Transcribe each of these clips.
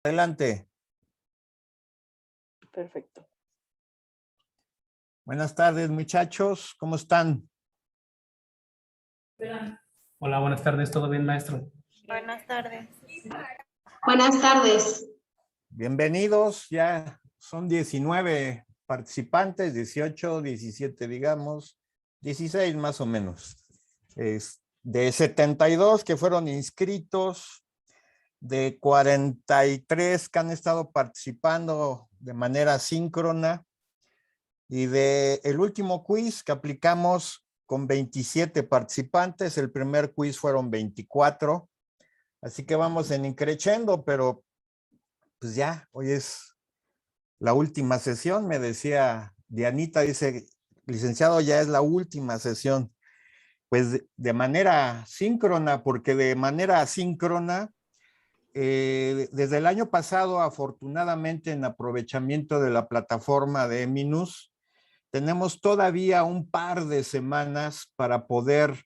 Adelante. Perfecto. Buenas tardes, muchachos. ¿Cómo están? Hola, buenas tardes. ¿Todo bien, maestro? Buenas tardes. Buenas tardes. Bienvenidos. Ya son 19 participantes, 18, 17, digamos, 16 más o menos. De 72 que fueron inscritos, de 43 que han estado participando de manera síncrona y de el último quiz que aplicamos con 27 participantes. El primer quiz fueron 24. Así que vamos en increciendo, pero pues ya, hoy es la última sesión, me decía Dianita, dice, licenciado, ya es la última sesión. Pues de manera síncrona, porque de manera asíncrona, desde el año pasado, afortunadamente, en aprovechamiento de la plataforma de Eminus, tenemos todavía un par de semanas para poder,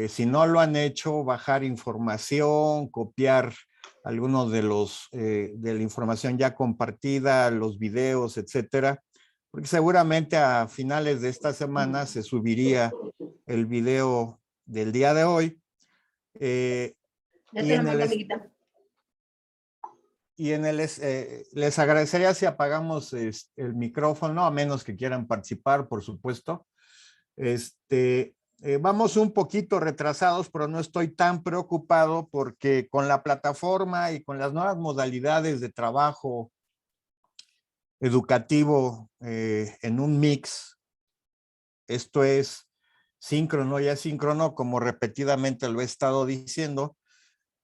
si no lo han hecho, bajar información, copiar algunos de de la información ya compartida, los videos, etcétera, porque seguramente a finales de esta semana se subiría el video del día de hoy. Les agradecería si apagamos el micrófono, a menos que quieran participar, por supuesto. Vamos un poquito retrasados, pero no estoy tan preocupado porque con la plataforma y con las nuevas modalidades de trabajo educativo en un mix, esto es síncrono y asíncrono, como repetidamente lo he estado diciendo,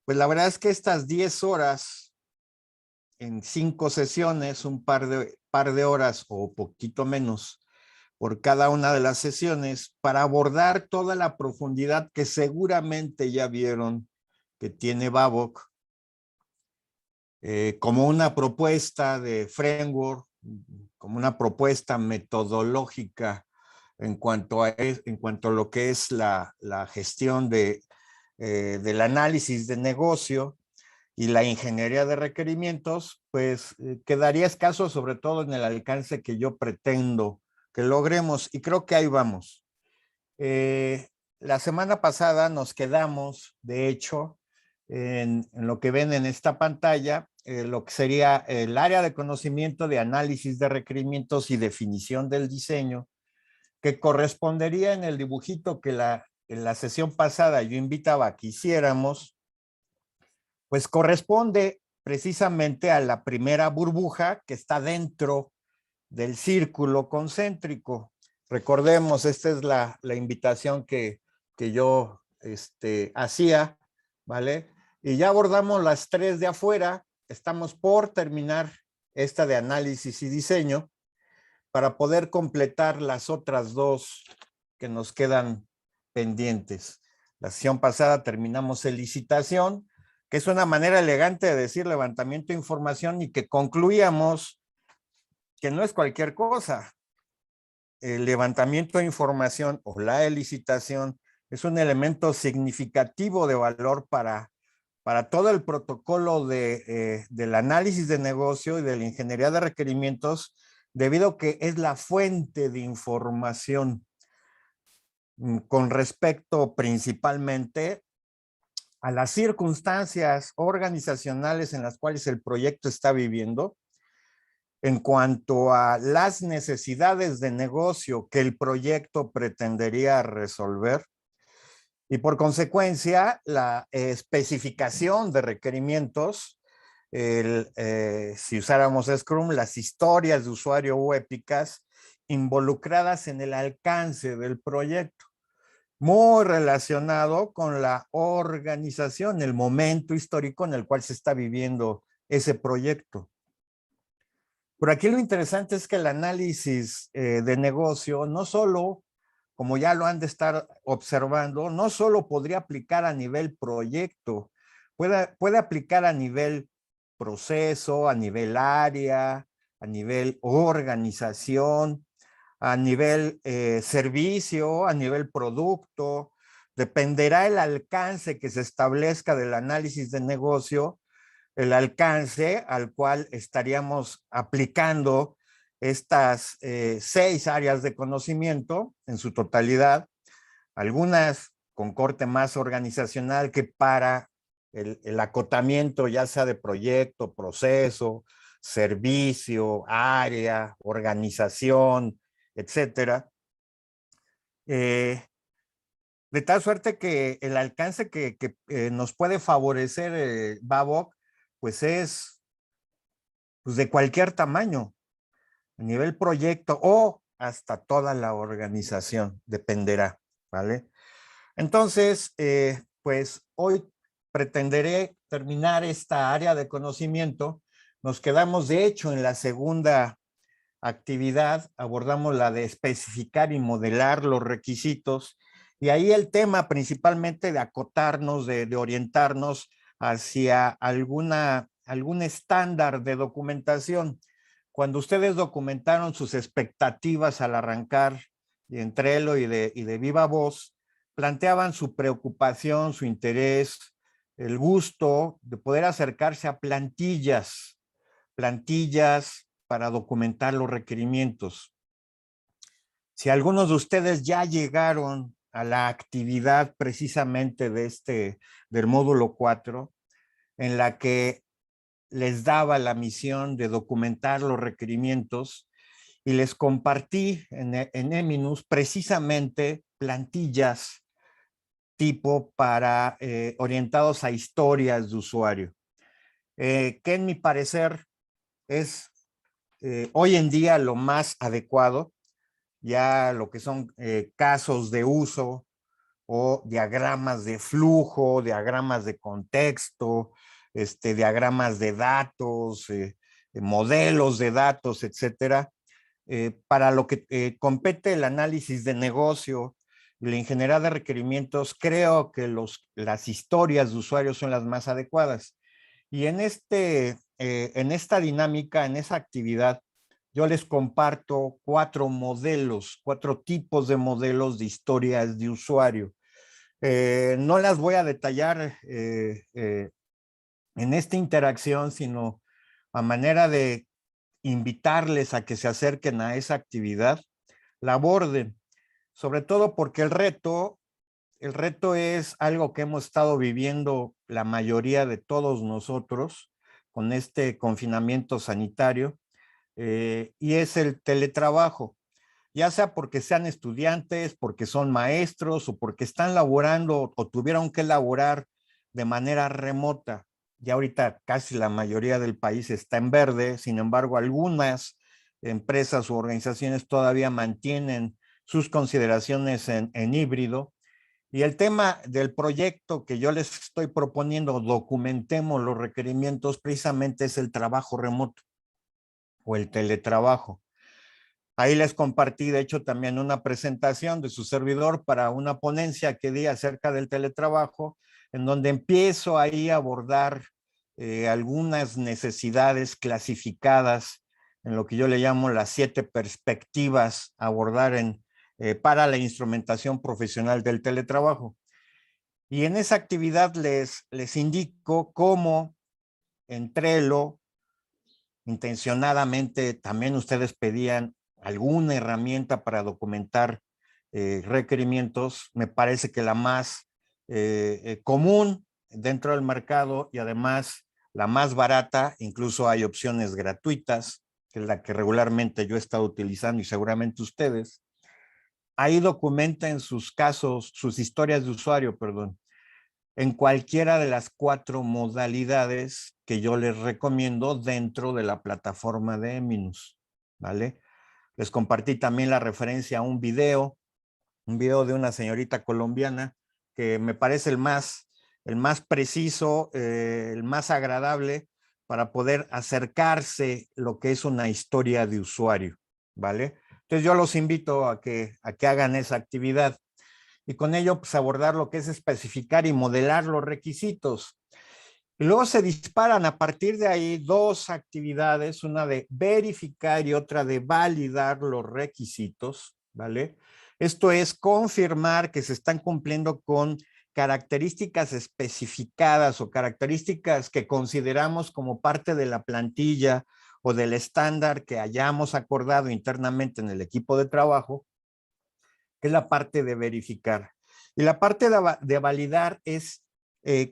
pues la verdad es que estas 10 horas en 5 sesiones, un par de horas o poquito menos por cada una de las sesiones, para abordar toda la profundidad que seguramente ya vieron que tiene Babok, como una propuesta de framework, como una propuesta metodológica en cuanto a lo que es la gestión del análisis de negocio y la ingeniería de requerimientos, pues quedaría escaso, sobre todo en el alcance que yo pretendo que logremos, y creo que ahí vamos. La semana pasada nos quedamos, de hecho, en lo que ven en esta pantalla, lo que sería el área de conocimiento de análisis de requerimientos y definición del diseño, que correspondería en el dibujito que en la sesión pasada yo invitaba a que hiciéramos, pues corresponde precisamente a la primera burbuja que está dentro del círculo concéntrico. Recordemos, esta es la invitación que yo hacía, ¿vale? Y ya abordamos las 3 de afuera, estamos por terminar esta de análisis y diseño para poder completar las otras 2 que nos quedan pendientes. La sesión pasada terminamos en licitación, que es una manera elegante de decir levantamiento de información, y que concluíamos que no es cualquier cosa. El levantamiento de información o la licitación es un elemento significativo de valor para todo el protocolo del análisis de negocio y de la ingeniería de requerimientos, debido a que es la fuente de información con respecto principalmente a las circunstancias organizacionales en las cuales el proyecto está viviendo, en cuanto a las necesidades de negocio que el proyecto pretendería resolver, y por consecuencia la especificación de requerimientos, si usáramos Scrum, las historias de usuario o épicas involucradas en el alcance del proyecto, muy relacionado con la organización, el momento histórico en el cual se está viviendo ese proyecto. Por aquí lo interesante es que el análisis de negocio no solo, como ya lo han de estar observando, no solo podría aplicar a nivel proyecto, puede aplicar a nivel proceso, a nivel área, a nivel organización, a nivel servicio, a nivel producto. Dependerá el alcance que se establezca del análisis de negocio, el alcance al cual estaríamos aplicando estas 6 áreas de conocimiento en su totalidad, algunas con corte más organizacional que para el acotamiento ya sea de proyecto, proceso, servicio, área, organización, etcétera. De tal suerte que el alcance que nos puede favorecer Babok, pues es pues de cualquier tamaño, a nivel proyecto o hasta toda la organización, dependerá, ¿vale? Entonces, pues hoy pretenderé terminar esta área de conocimiento. Nos quedamos, de hecho, en la segunda actividad, abordamos la de especificar y modelar los requisitos, y ahí el tema principalmente de acotarnos, de orientarnos hacia algún estándar de documentación. Cuando ustedes documentaron sus expectativas al arrancar en Trello y de viva voz, planteaban su preocupación, su interés, el gusto de poder acercarse a plantillas para documentar los requerimientos. Si algunos de ustedes ya llegaron a la actividad precisamente del módulo 4, en la que les daba la misión de documentar los requerimientos, y les compartí en Eminus precisamente plantillas tipo para orientados a historias de usuario, que en mi parecer es hoy en día lo más adecuado, ya lo que son casos de uso o diagramas de flujo, diagramas de contexto, diagramas de datos, modelos de datos, etcétera, para lo que compete el análisis de negocio y la ingeniería de requerimientos. Creo que las historias de usuarios son las más adecuadas. Y en esta dinámica, en esa actividad, yo les comparto 4 modelos, 4 tipos de modelos de historias de usuario. No las voy a detallar en esta interacción, sino a manera de invitarles a que se acerquen a esa actividad, la aborden, sobre todo porque el reto es algo que hemos estado viviendo la mayoría de todos nosotros con este confinamiento sanitario, y es el teletrabajo, ya sea porque sean estudiantes, porque son maestros o porque están laborando o tuvieron que laborar de manera remota. Ya ahorita casi la mayoría del país está en verde, sin embargo, algunas empresas u organizaciones todavía mantienen sus consideraciones en híbrido. Y el tema del proyecto que yo les estoy proponiendo, documentemos los requerimientos, precisamente es el trabajo remoto o el teletrabajo. Ahí les compartí, de hecho, también una presentación de su servidor para una ponencia que di acerca del teletrabajo, en donde empiezo ahí a abordar algunas necesidades clasificadas en lo que yo le llamo las 7 perspectivas a abordar para la instrumentación profesional del teletrabajo. Y en esa actividad les indico cómo en Trello, intencionadamente también ustedes pedían alguna herramienta para documentar requerimientos. Me parece que la más común dentro del mercado y además la más barata, incluso hay opciones gratuitas, que es la que regularmente yo he estado utilizando y seguramente ustedes. Ahí documenten sus casos, sus historias de usuario, perdón, en cualquiera de las 4 modalidades que yo les recomiendo dentro de la plataforma de Eminus, ¿vale? Les compartí también la referencia a un video de una señorita colombiana que me parece el más preciso, el más agradable para poder acercarse lo que es una historia de usuario, ¿vale? Entonces yo los invito a que hagan esa actividad y con ello pues abordar lo que es especificar y modelar los requisitos. Y luego se disparan a partir de ahí 2 actividades, una de verificar y otra de validar los requisitos, ¿vale? Esto es confirmar que se están cumpliendo con características especificadas o características que consideramos como parte de la plantilla o del estándar que hayamos acordado internamente en el equipo de trabajo, que es la parte de verificar. Y la parte de validar es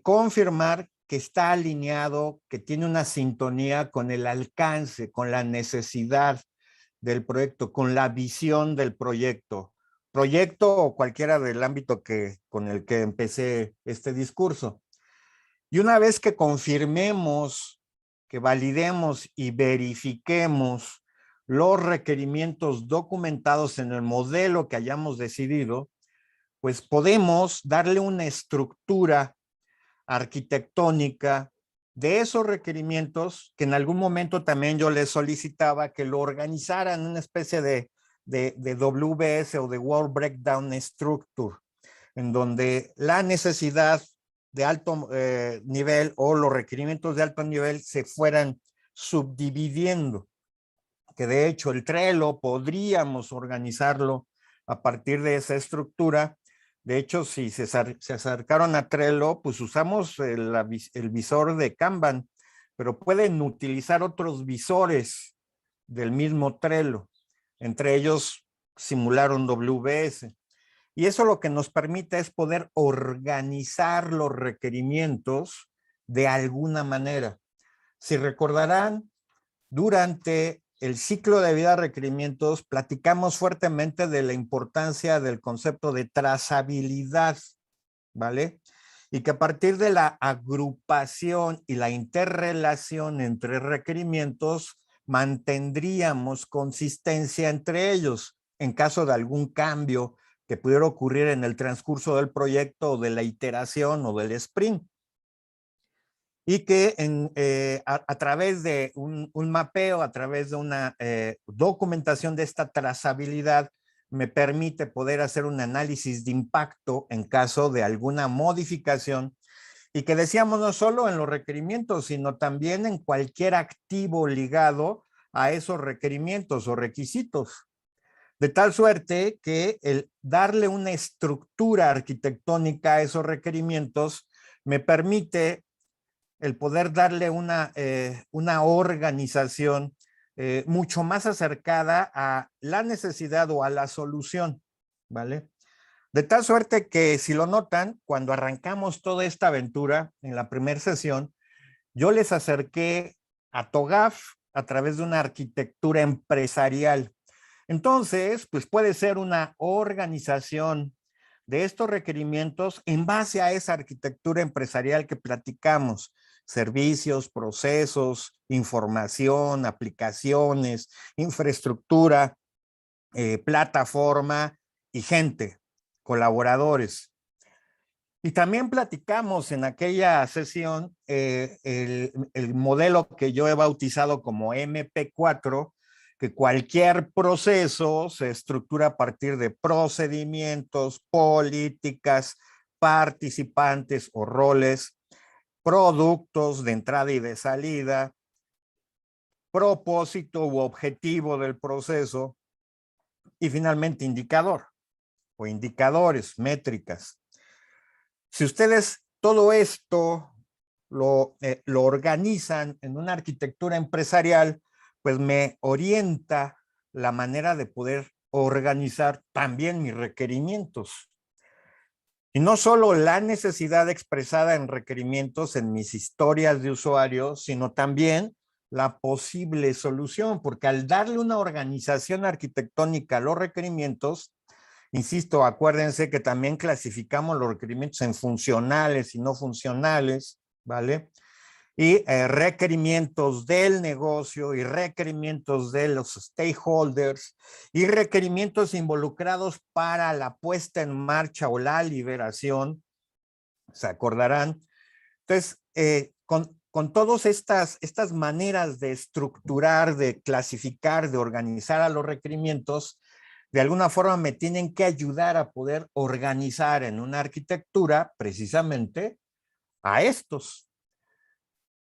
confirmar que está alineado, que tiene una sintonía con el alcance, con la necesidad del proyecto, con la visión del proyecto o cualquiera del ámbito con el que empecé este discurso. Y una vez que confirmemos, que validemos y verifiquemos los requerimientos documentados en el modelo que hayamos decidido, pues podemos darle una estructura arquitectónica de esos requerimientos que en algún momento también yo les solicitaba que lo organizaran en una especie de WBS o de World Breakdown Structure, en donde la necesidad de alto nivel o los requerimientos de alto nivel se fueran subdividiendo, que de hecho el Trello podríamos organizarlo a partir de esa estructura. De hecho, si se acercaron a Trello, pues usamos el visor de Kanban, pero pueden utilizar otros visores del mismo Trello, entre ellos simular un WBS. Y eso lo que nos permite es poder organizar los requerimientos de alguna manera. Si recordarán, durante el ciclo de vida de requerimientos platicamos fuertemente de la importancia del concepto de trazabilidad, ¿vale? Y que a partir de la agrupación y la interrelación entre requerimientos mantendríamos consistencia entre ellos en caso de algún cambio que pudiera ocurrir en el transcurso del proyecto o de la iteración o del sprint. Y que a través de un mapeo, a través de una documentación de esta trazabilidad, me permite poder hacer un análisis de impacto en caso de alguna modificación, y que decíamos no solo en los requerimientos, sino también en cualquier activo ligado a esos requerimientos o requisitos. De tal suerte que el darle una estructura arquitectónica a esos requerimientos me permite el poder darle una organización mucho más acercada a la necesidad o a la solución, ¿vale? De tal suerte que, si lo notan, cuando arrancamos toda esta aventura en la primera sesión, yo les acerqué a TOGAF a través de una arquitectura empresarial. Entonces, pues puede ser una organización de estos requerimientos en base a esa arquitectura empresarial que platicamos: servicios, procesos, información, aplicaciones, infraestructura, plataforma y gente, colaboradores. Y también platicamos en aquella sesión el modelo que yo he bautizado como MP4, que cualquier proceso se estructura a partir de procedimientos, políticas, participantes o roles, productos de entrada y de salida, propósito u objetivo del proceso y finalmente indicador o indicadores, métricas. Si ustedes todo esto lo organizan en una arquitectura empresarial, pues me orienta la manera de poder organizar también mis requerimientos. Y no solo la necesidad expresada en requerimientos en mis historias de usuario, sino también la posible solución, porque al darle una organización arquitectónica a los requerimientos, insisto, acuérdense que también clasificamos los requerimientos en funcionales y no funcionales, ¿vale? Y requerimientos del negocio y requerimientos de los stakeholders y requerimientos involucrados para la puesta en marcha o la liberación, se acordarán. Entonces, con todas estas maneras de estructurar, de clasificar, de organizar a los requerimientos, de alguna forma me tienen que ayudar a poder organizar en una arquitectura precisamente a estos.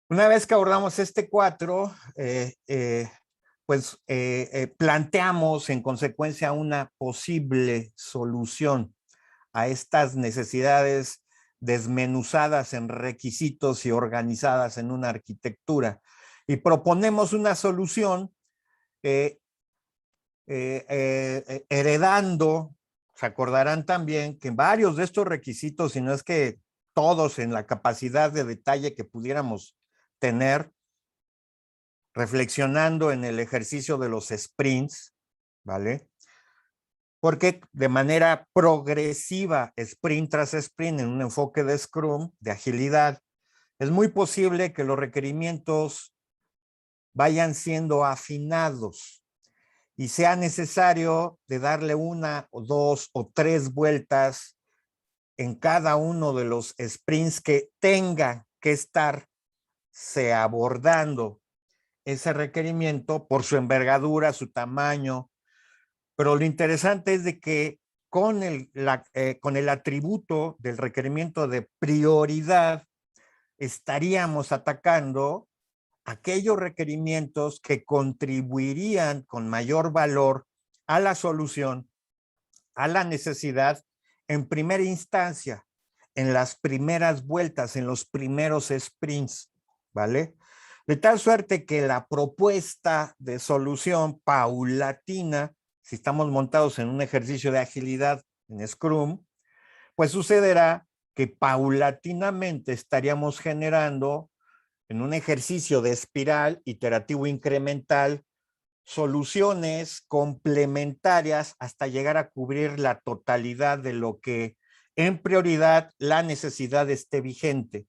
Una vez que abordamos este 4, pues planteamos en consecuencia una posible solución a estas necesidades desmenuzadas en requisitos y organizadas en una arquitectura. Y proponemos una solución heredando, se acordarán también que varios de estos requisitos, si no es que todos en la capacidad de detalle que pudiéramos tener, reflexionando en el ejercicio de los sprints, ¿vale? Porque de manera progresiva, sprint tras sprint, en un enfoque de Scrum, de agilidad, es muy posible que los requerimientos vayan siendo afinados y sea necesario de darle una o dos o tres vueltas en cada uno de los sprints que tenga que estarse abordando ese requerimiento por su envergadura, su tamaño. Pero lo interesante es de que con el atributo del requerimiento de prioridad estaríamos atacando aquellos requerimientos que contribuirían con mayor valor a la solución, a la necesidad, en primera instancia, en las primeras vueltas, en los primeros sprints, ¿vale? De tal suerte que la propuesta de solución paulatina, si estamos montados en un ejercicio de agilidad en Scrum, pues sucederá que paulatinamente estaríamos generando en un ejercicio de espiral iterativo incremental soluciones complementarias hasta llegar a cubrir la totalidad de lo que en prioridad la necesidad esté vigente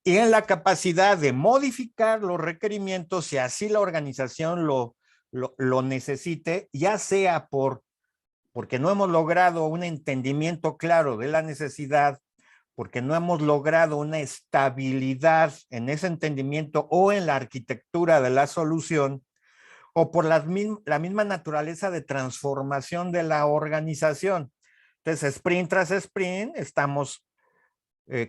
y en la capacidad de modificar los requerimientos si así la organización lo necesite, ya sea porque no hemos logrado un entendimiento claro de la necesidad, porque no hemos logrado una estabilidad en ese entendimiento o en la arquitectura de la solución, o por la misma naturaleza de transformación de la organización. Entonces, sprint tras sprint, estamos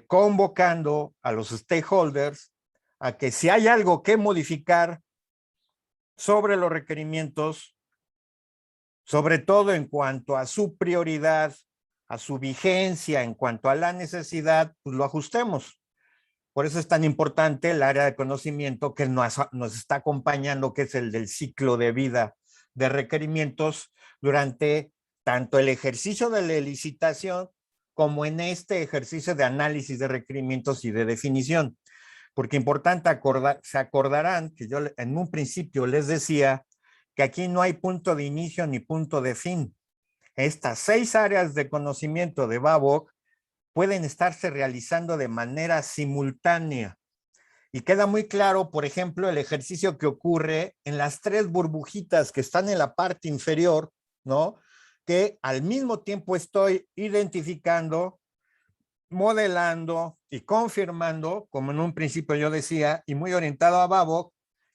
convocando a los stakeholders a que si hay algo que modificar sobre los requerimientos, sobre todo en cuanto a su prioridad, a su vigencia, en cuanto a la necesidad, pues lo ajustemos. Por eso es tan importante el área de conocimiento que nos está acompañando, que es el del ciclo de vida de requerimientos durante tanto el ejercicio de la licitación como en este ejercicio de análisis de requerimientos y de definición. Porque importante se acordarán que yo en un principio les decía que aquí no hay punto de inicio ni punto de fin. Estas 6 áreas de conocimiento de Babok pueden estarse realizando de manera simultánea. Y queda muy claro, por ejemplo, el ejercicio que ocurre en las 3 burbujitas que están en la parte inferior, ¿no? Que al mismo tiempo estoy identificando, modelando y confirmando, como en un principio yo decía, y muy orientado a Babok,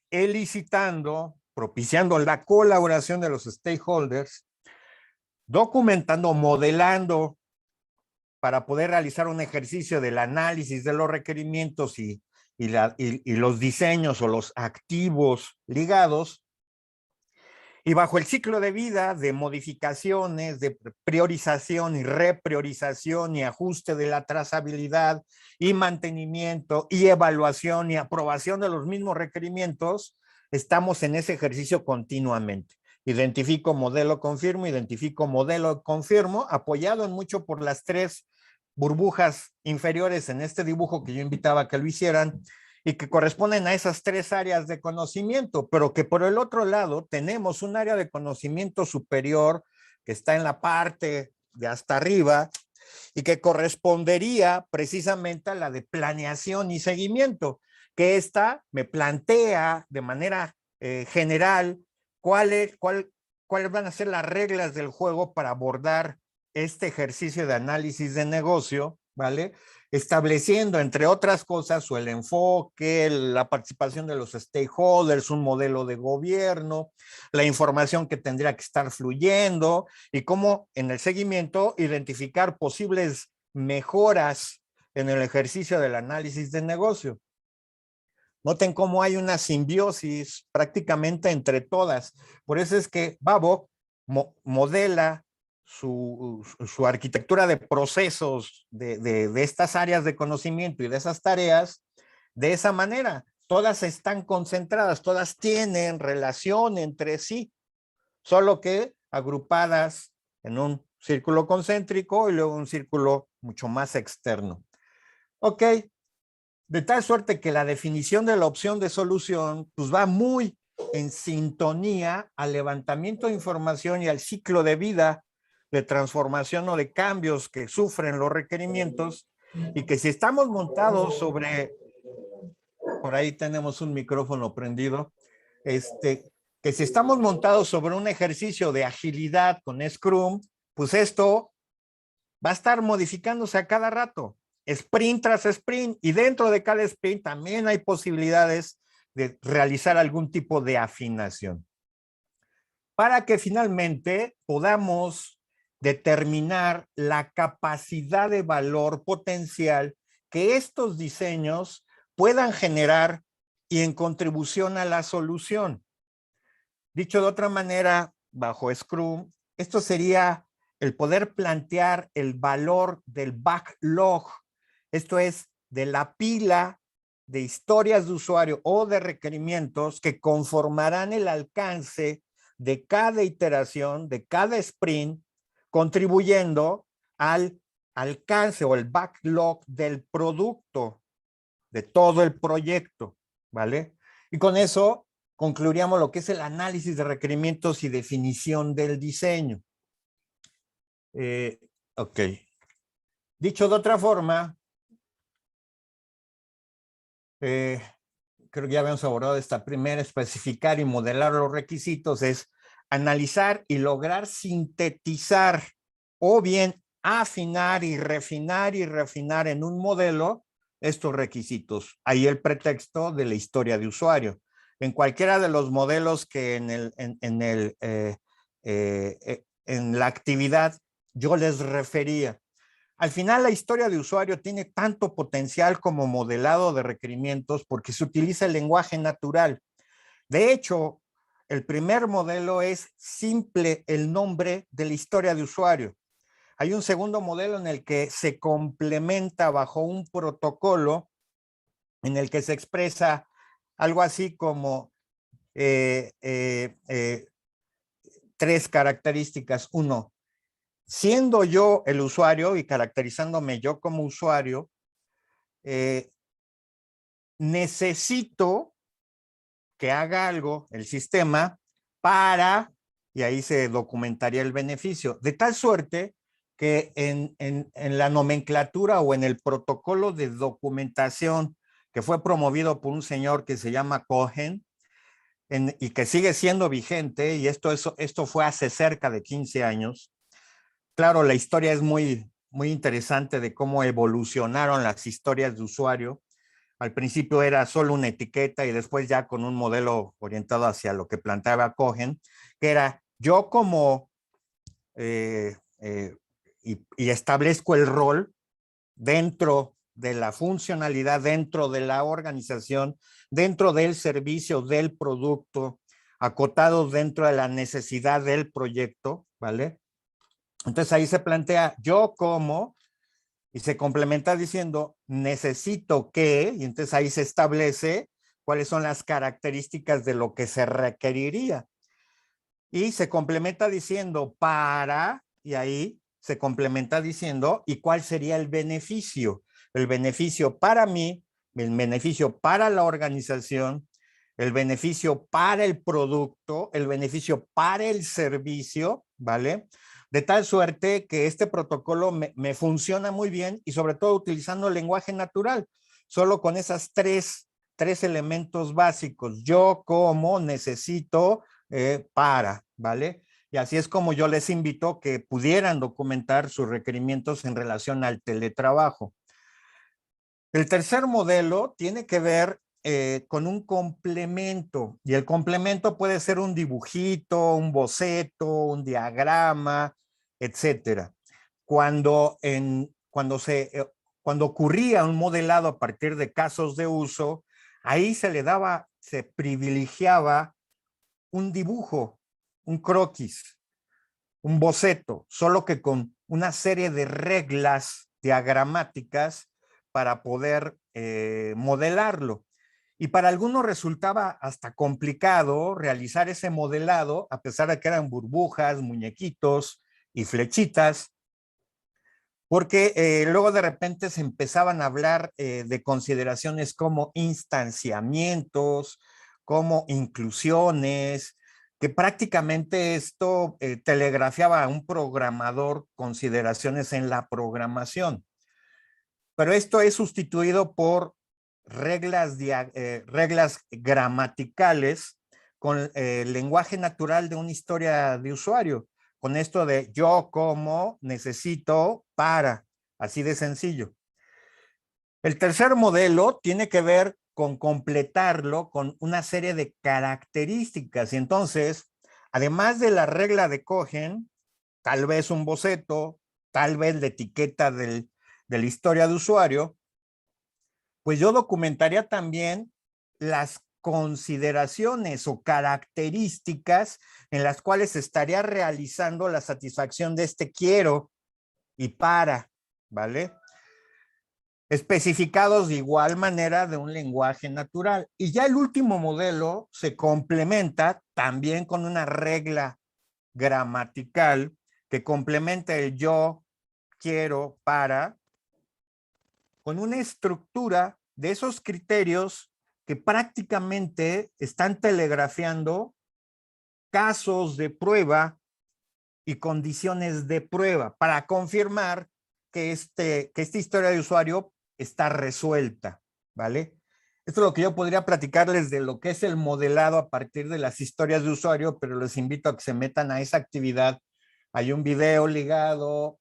elicitando, propiciando la colaboración de los stakeholders, documentando, modelando para poder realizar un ejercicio del análisis de los requerimientos y los diseños o los activos ligados, y bajo el ciclo de vida de modificaciones, de priorización y repriorización y ajuste de la trazabilidad y mantenimiento y evaluación y aprobación de los mismos requerimientos, estamos en ese ejercicio continuamente. Identifico modelo, confirmo, apoyado en mucho por las 3 burbujas inferiores en este dibujo que yo invitaba a que lo hicieran y que corresponden a esas 3 áreas de conocimiento, pero que por el otro lado tenemos un área de conocimiento superior que está en la parte de hasta arriba y que correspondería precisamente a la de planeación y seguimiento, que esta me plantea de manera general cuáles van a ser las reglas del juego para abordar este ejercicio de análisis de negocio, ¿vale? Estableciendo, entre otras cosas, el enfoque, la participación de los stakeholders, un modelo de gobierno, la información que tendría que estar fluyendo y cómo en el seguimiento identificar posibles mejoras en el ejercicio del análisis de negocio. Noten cómo hay una simbiosis prácticamente entre todas. Por eso es que Babok modela su arquitectura de procesos de estas áreas de conocimiento y de esas tareas de esa manera. Todas están concentradas, todas tienen relación entre sí, solo que agrupadas en un círculo concéntrico y luego un círculo mucho más externo. Ok, de tal suerte que la definición de la opción de solución pues va muy en sintonía al levantamiento de información y al ciclo de vida de transformación o de cambios que sufren los requerimientos, y que si estamos montados sobre, por ahí tenemos un micrófono prendido, que si estamos montados sobre un ejercicio de agilidad con Scrum, pues esto va a estar modificándose a cada rato, sprint tras sprint, y dentro de cada sprint también hay posibilidades de realizar algún tipo de afinación, para que finalmente podamos determinar la capacidad de valor potencial que estos diseños puedan generar y en contribución a la solución. Dicho de otra manera, bajo Scrum, esto sería el poder plantear el valor del backlog, esto es, de la pila de historias de usuario o de requerimientos que conformarán el alcance de cada iteración, de cada sprint, contribuyendo al alcance o el backlog del producto, de todo el proyecto, ¿vale? Y con eso concluiríamos lo que es el análisis de requerimientos y definición del diseño. Ok. Dicho de otra forma, creo que ya habíamos abordado esta primera, especificar y modelar los requisitos, es analizar y lograr sintetizar o bien afinar y refinar en un modelo estos requisitos. Ahí el pretexto de la historia de usuario. En cualquiera de los modelos que en la actividad yo les refería. Al final, la historia de usuario tiene tanto potencial como modelado de requerimientos porque se utiliza el lenguaje natural. De hecho, el primer modelo es simple el nombre de la historia de usuario. Hay un segundo modelo en el que se complementa bajo un protocolo en el que se expresa algo así como tres características. Uno, siendo yo el usuario y caracterizándome yo como usuario, necesito que haga algo el sistema para, y ahí se documentaría el beneficio, de tal suerte que en la nomenclatura o en el protocolo de documentación que fue promovido por un señor que se llama Cohen, y que sigue siendo vigente, y esto fue hace cerca de 15 años. Claro, la historia es muy interesante de cómo evolucionaron las historias de usuario. Al principio era solo una etiqueta y después ya con un modelo orientado hacia lo que planteaba Cohen, que era yo como y establezco el rol dentro de la funcionalidad, dentro de la organización, dentro del servicio, del producto, acotados dentro de la necesidad del proyecto, ¿vale? Entonces ahí se plantea yo como, y se complementa diciendo necesito que, y entonces ahí se establece cuáles son las características de lo que se requeriría. Y se complementa diciendo para, y ahí se complementa diciendo y cuál sería el beneficio. El beneficio para mí, el beneficio para la organización, el beneficio para el producto, el beneficio para el servicio, ¿vale? De tal suerte que este protocolo me funciona muy bien y sobre todo utilizando el lenguaje natural, solo con esas tres elementos básicos. Yo como necesito para, ¿vale? Y así es como yo les invito que pudieran documentar sus requerimientos en relación al teletrabajo. El tercer modelo tiene que ver con un complemento, y el complemento puede ser un dibujito, un boceto, un diagrama, etcétera. Cuando ocurría un modelado a partir de casos de uso, ahí se privilegiaba un dibujo, un croquis. un boceto, solo que con una serie de reglas diagramáticas para poder modelarlo. Y para algunos resultaba hasta complicado realizar ese modelado, a pesar de que eran burbujas, muñequitos y flechitas, porque luego de repente se empezaban a hablar de consideraciones como instanciamientos, como inclusiones, que prácticamente esto telegrafiaba a un programador consideraciones en la programación. Pero esto es sustituido por reglas gramaticales con el lenguaje natural de una historia de usuario, con esto de yo como, necesito, para, así de sencillo. El tercer modelo tiene que ver con completarlo con una serie de características y entonces, además de la regla de Cohen, tal vez un boceto, tal vez la etiqueta de la historia de usuario, pues yo documentaría también las consideraciones o características en las cuales estaría realizando la satisfacción de este quiero y para, ¿vale? Especificados de igual manera de un lenguaje natural. Y ya el último modelo se complementa también con una regla gramatical que complementa el yo, quiero, para, con una estructura de esos criterios que prácticamente están telegrafiando casos de prueba y condiciones de prueba para confirmar que esta historia de usuario está resuelta, ¿vale? Esto es lo que yo podría platicarles de lo que es el modelado a partir de las historias de usuario, pero les invito a que se metan a esa actividad. Hay un video ligado,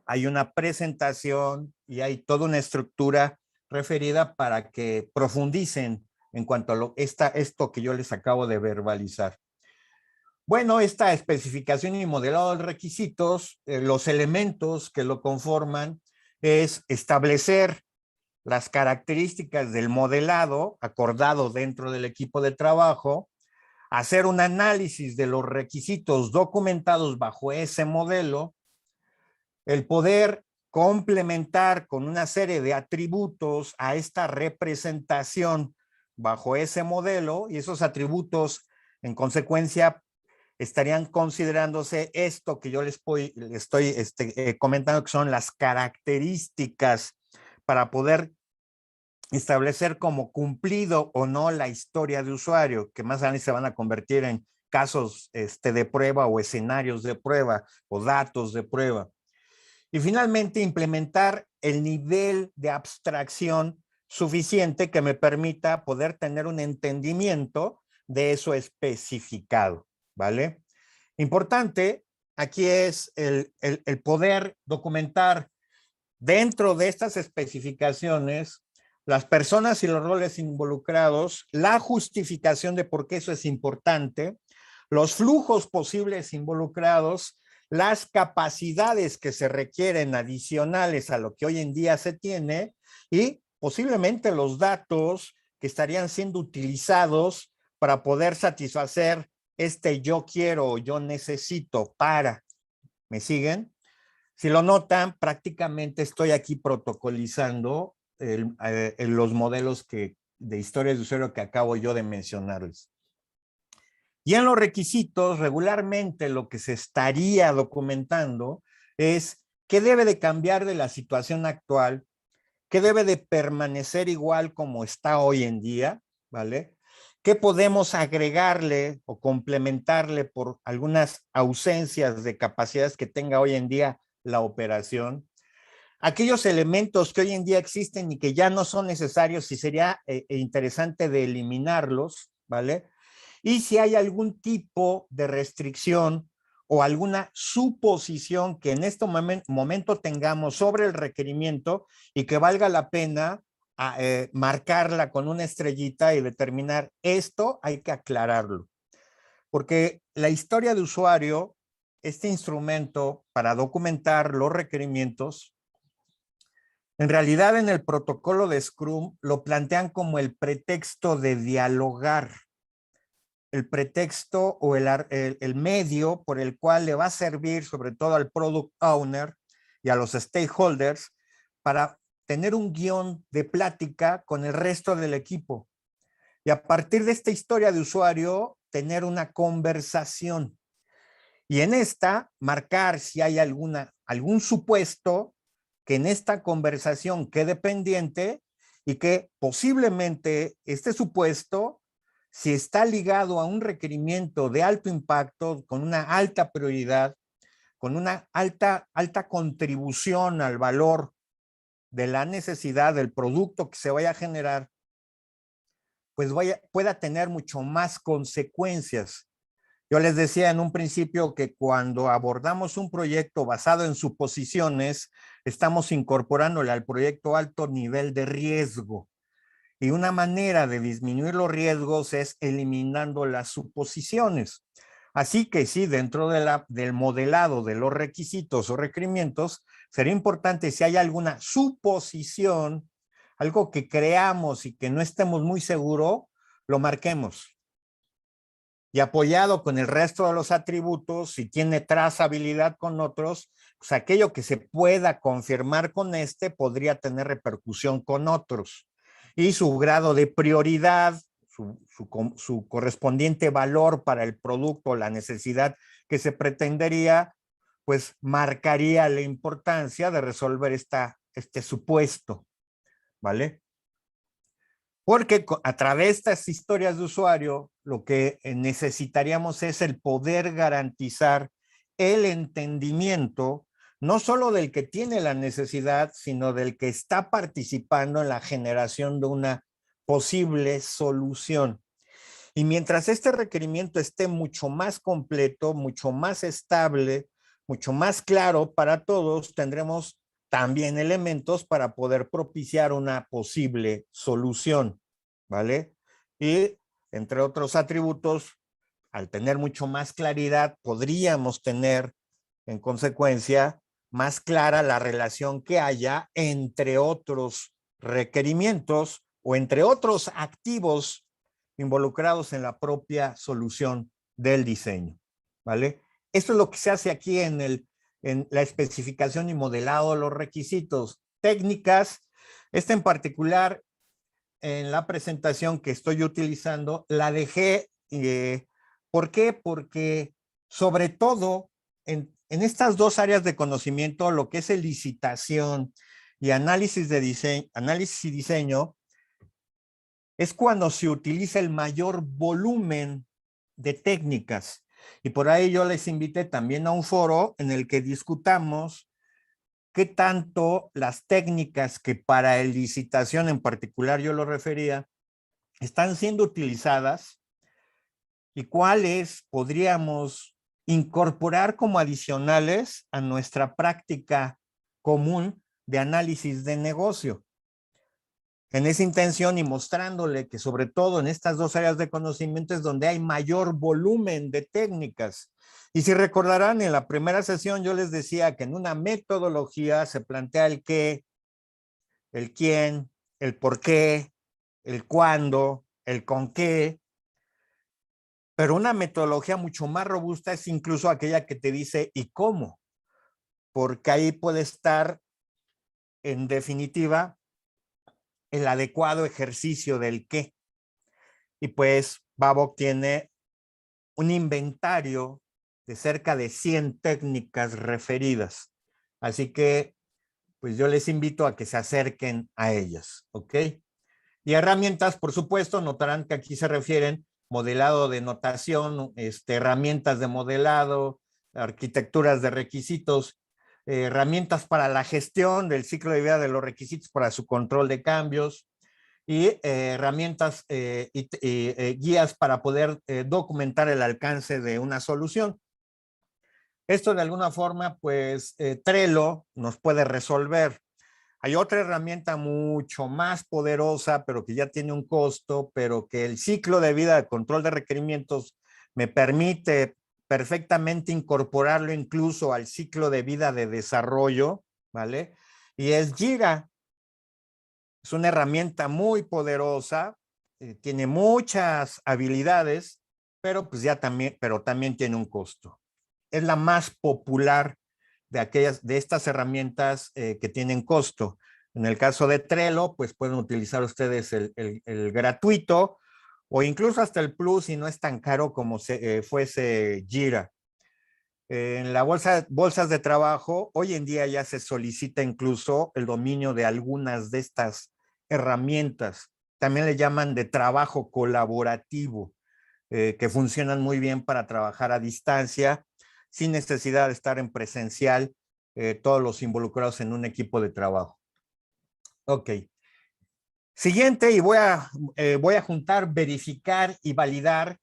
hay una presentación y hay toda una estructura referida para que profundicen en cuanto a esto que yo les acabo de verbalizar. Bueno, esta especificación y modelado de requisitos, los elementos que lo conforman es establecer las características del modelado acordado dentro del equipo de trabajo, hacer un análisis de los requisitos documentados bajo ese modelo, el poder complementar con una serie de atributos a esta representación bajo ese modelo y esos atributos en consecuencia estarían considerándose esto que yo les estoy comentando que son las características para poder establecer como cumplido o no la historia de usuario, que más adelante se van a convertir en casos de prueba o escenarios de prueba o datos de prueba. Y finalmente, implementar el nivel de abstracción suficiente que me permita poder tener un entendimiento de eso especificado, ¿vale? Importante aquí es el poder documentar dentro de estas especificaciones las personas y los roles involucrados, la justificación de por qué eso es importante, los flujos posibles involucrados, las capacidades que se requieren adicionales a lo que hoy en día se tiene y posiblemente los datos que estarían siendo utilizados para poder satisfacer yo quiero o yo necesito para. ¿Me siguen? Si lo notan, prácticamente estoy aquí protocolizando los modelos de historias de usuario que acabo yo de mencionarles. Y en los requisitos, regularmente lo que se estaría documentando es qué debe de cambiar de la situación actual, qué debe de permanecer igual como está hoy en día, ¿vale? ¿Qué podemos agregarle o complementarle por algunas ausencias de capacidades que tenga hoy en día la operación? Aquellos elementos que hoy en día existen y que ya no son necesarios y sería interesante de eliminarlos, ¿vale? Y si hay algún tipo de restricción o alguna suposición que en este momento tengamos sobre el requerimiento y que valga la pena marcarla con una estrellita y determinar esto, hay que aclararlo. Porque la historia de usuario, este instrumento para documentar los requerimientos, en realidad en el protocolo de Scrum lo plantean como el pretexto de dialogar. el pretexto o el medio por el cual le va a servir sobre todo al product owner y a los stakeholders para tener un guión de plática con el resto del equipo. Y a partir de esta historia de usuario, tener una conversación. Y en esta, marcar si hay algún supuesto que en esta conversación quede pendiente y que posiblemente este supuesto, si está ligado a un requerimiento de alto impacto, con una alta prioridad, con una alta contribución al valor de la necesidad del producto que se vaya a generar, pues pueda tener mucho más consecuencias. Yo les decía en un principio que cuando abordamos un proyecto basado en suposiciones, estamos incorporándole al proyecto alto nivel de riesgo. Y una manera de disminuir los riesgos es eliminando las suposiciones. Así que sí, dentro del modelado de los requisitos o requerimientos, sería importante si hay alguna suposición, algo que creamos y que no estemos muy seguros, lo marquemos. Y apoyado con el resto de los atributos, si tiene trazabilidad con otros, pues aquello que se pueda confirmar con este podría tener repercusión con otros. Y su grado de prioridad, su correspondiente valor para el producto, la necesidad que se pretendería, pues marcaría la importancia de resolver este supuesto, ¿vale? Porque a través de estas historias de usuario, lo que necesitaríamos es el poder garantizar el entendimiento, no solo del que tiene la necesidad, sino del que está participando en la generación de una posible solución. Y mientras este requerimiento esté mucho más completo, mucho más estable, mucho más claro para todos, tendremos también elementos para poder propiciar una posible solución, ¿vale? Y entre otros atributos, al tener mucho más claridad, podríamos tener en consecuencia más clara la relación que haya entre otros requerimientos o entre otros activos involucrados en la propia solución del diseño, ¿vale? Esto es lo que se hace aquí en la especificación y modelado de los requisitos técnicas. Esta en particular, en la presentación que estoy utilizando, la dejé, ¿por qué? Porque sobre todo en estas dos áreas de conocimiento, lo que es el licitación y análisis y diseño, es cuando se utiliza el mayor volumen de técnicas. Y por ahí yo les invité también a un foro en el que discutamos qué tanto las técnicas que para el licitación en particular yo lo refería, están siendo utilizadas y cuáles podríamos incorporar como adicionales a nuestra práctica común de análisis de negocio. En esa intención y mostrándole que sobre todo en estas dos áreas de conocimiento es donde hay mayor volumen de técnicas. Y si recordarán, en la primera sesión yo les decía que en una metodología se plantea el qué, el quién, el por qué, el cuándo, el con qué, pero una metodología mucho más robusta es incluso aquella que te dice y cómo, porque ahí puede estar en definitiva el adecuado ejercicio del qué. Y pues Babok tiene un inventario de cerca de 100 técnicas referidas. Así que pues yo les invito a que se acerquen a ellas, ¿ok? Y herramientas, por supuesto, notarán que aquí se refieren modelado de notación, herramientas de modelado, arquitecturas de requisitos, herramientas para la gestión del ciclo de vida de los requisitos para su control de cambios y herramientas y guías para poder documentar el alcance de una solución. Esto de alguna forma, pues Trello nos puede resolver. Hay otra herramienta mucho más poderosa, pero que ya tiene un costo, pero que el ciclo de vida de control de requerimientos me permite perfectamente incorporarlo incluso al ciclo de vida de desarrollo, ¿vale? Y es Jira. Es una herramienta muy poderosa, tiene muchas habilidades pero pues ya también, pero también tiene un costo. Es la más popular de estas herramientas que tienen costo. En el caso de Trello, pues pueden utilizar ustedes el gratuito o incluso hasta el Plus y no es tan caro como fuese Jira. En la bolsas de trabajo, hoy en día ya se solicita incluso el dominio de algunas de estas herramientas. También le llaman de trabajo colaborativo, que funcionan muy bien para trabajar a distancia, sin necesidad de estar en presencial, todos los involucrados en un equipo de trabajo. Ok. Siguiente, y voy a juntar, verificar y validar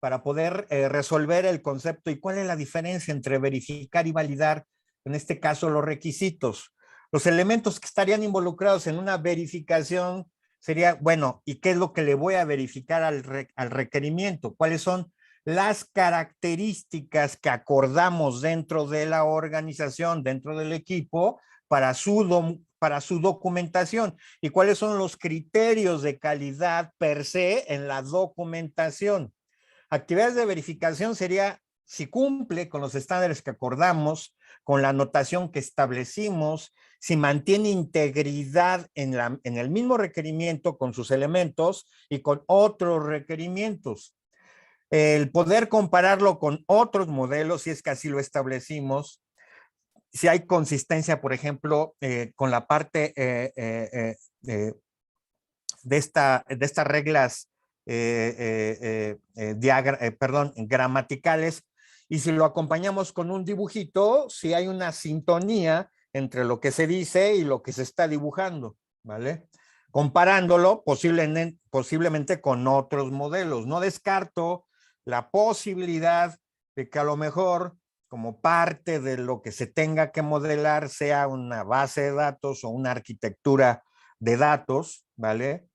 para poder resolver el concepto. ¿Y cuál es la diferencia entre verificar y validar? En este caso, los requisitos. Los elementos que estarían involucrados en una verificación sería, bueno, ¿y qué es lo que le voy a verificar al requerimiento? ¿Cuáles son las características que acordamos dentro de la organización, dentro del equipo, para su documentación? ¿Y cuáles son los criterios de calidad per se en la documentación? Actividades de verificación sería si cumple con los estándares que acordamos, con la anotación que establecimos, si mantiene integridad en el mismo requerimiento con sus elementos y con otros requerimientos. El poder compararlo con otros modelos, si es que así lo establecimos, si hay consistencia, por ejemplo, con la parte de estas reglas gramaticales, y si lo acompañamos con un dibujito, si hay una sintonía entre lo que se dice y lo que se está dibujando, ¿vale? Comparándolo posiblemente con otros modelos. No descarto la posibilidad de que a lo mejor como parte de lo que se tenga que modelar sea una base de datos o una arquitectura de datos, ¿vale?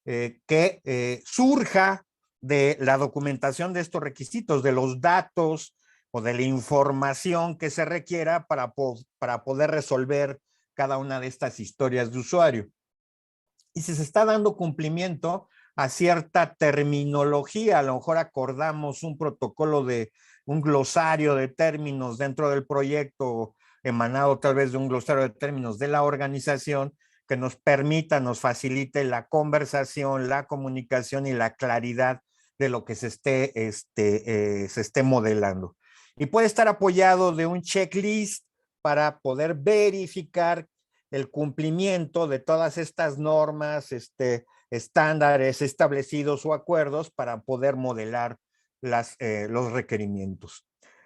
Que surja de la documentación de estos requisitos, de los datos o de la información que se requiera para poder resolver cada una de estas historias de usuario. Y si se está dando cumplimiento a cierta terminología, a lo mejor acordamos un protocolo de un glosario de términos dentro del proyecto, emanado tal vez de un glosario de términos de la organización, que nos permita, nos facilite la conversación, la comunicación y la claridad de lo que se esté modelando. Y puede estar apoyado de un checklist para poder verificar el cumplimiento de todas estas normas, estándares establecidos o acuerdos para poder modelar los requerimientos.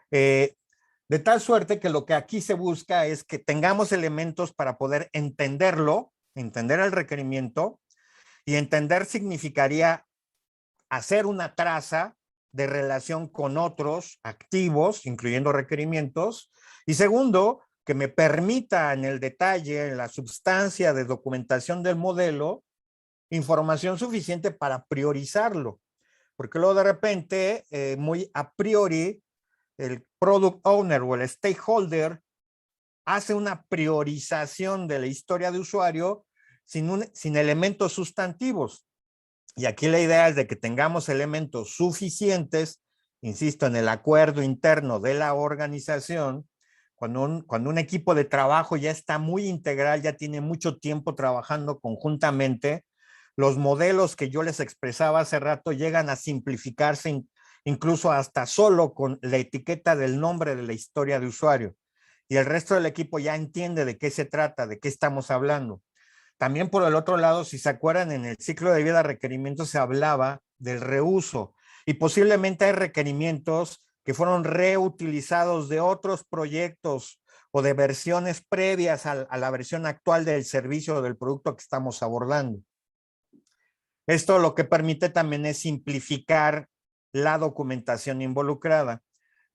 De tal suerte que lo que aquí se busca es que tengamos elementos para poder entenderlo, entender el requerimiento, y entender significaría hacer una traza de relación con otros activos, incluyendo requerimientos, y segundo, que me permita en el detalle, en la sustancia de documentación del modelo, información suficiente para priorizarlo, porque luego de repente, muy a priori, el product owner o el stakeholder hace una priorización de la historia de usuario sin elementos sustantivos. Y aquí la idea es de que tengamos elementos suficientes, insisto, en el acuerdo interno de la organización, cuando un equipo de trabajo ya está muy integral, ya tiene mucho tiempo trabajando conjuntamente, los modelos que yo les expresaba hace rato llegan a simplificarse incluso hasta solo con la etiqueta del nombre de la historia de usuario. Y el resto del equipo ya entiende de qué se trata, de qué estamos hablando. También por el otro lado, si se acuerdan, en el ciclo de vida de requerimientos se hablaba del reuso y posiblemente hay requerimientos que fueron reutilizados de otros proyectos o de versiones previas a la versión actual del servicio o del producto que estamos abordando. Esto lo que permite también es simplificar la documentación involucrada.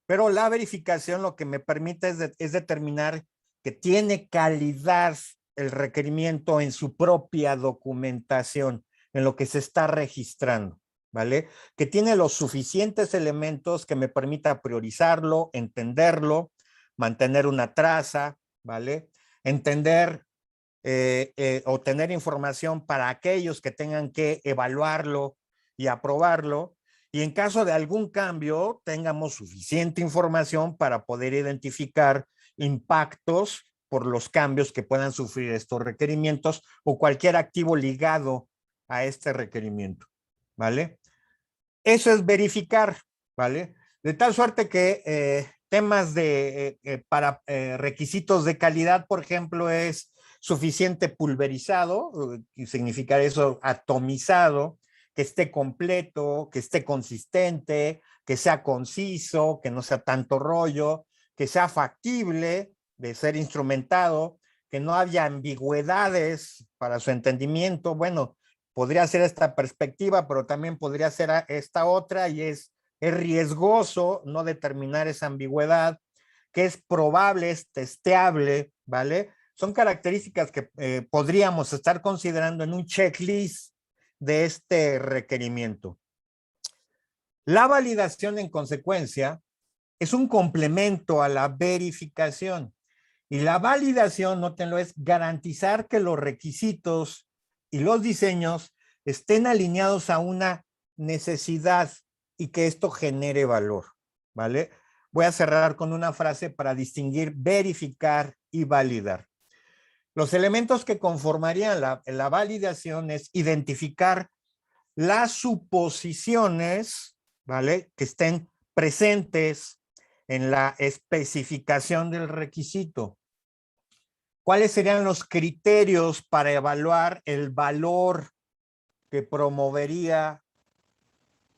Pero la verificación lo que me permite es determinar que tiene calidad el requerimiento en su propia documentación, en lo que se está registrando, ¿vale? Que tiene los suficientes elementos que me permita priorizarlo, entenderlo, mantener una traza, ¿vale? Entender o tener información para aquellos que tengan que evaluarlo y aprobarlo, y en caso de algún cambio tengamos suficiente información para poder identificar impactos por los cambios que puedan sufrir estos requerimientos o cualquier activo ligado a este requerimiento, ¿vale? Eso es verificar, ¿vale? De tal suerte que temas para requisitos de calidad, por ejemplo, es suficiente pulverizado, que significa eso, atomizado, que esté completo, que esté consistente, que sea conciso, que no sea tanto rollo, que sea factible de ser instrumentado, que no haya ambigüedades para su entendimiento. Bueno, podría ser esta perspectiva, pero también podría ser esta otra, y es riesgoso no determinar esa ambigüedad, que es probable, es testeable, ¿vale? Son características que podríamos estar considerando en un checklist de este requerimiento. La validación, en consecuencia, es un complemento a la verificación. Y la validación, nótenlo, es garantizar que los requisitos y los diseños estén alineados a una necesidad y que esto genere valor, ¿vale? Voy a cerrar con una frase para distinguir verificar y validar. Los elementos que conformarían la validación es identificar las suposiciones, ¿vale?, que estén presentes en la especificación del requisito. ¿Cuáles serían los criterios para evaluar el valor que promovería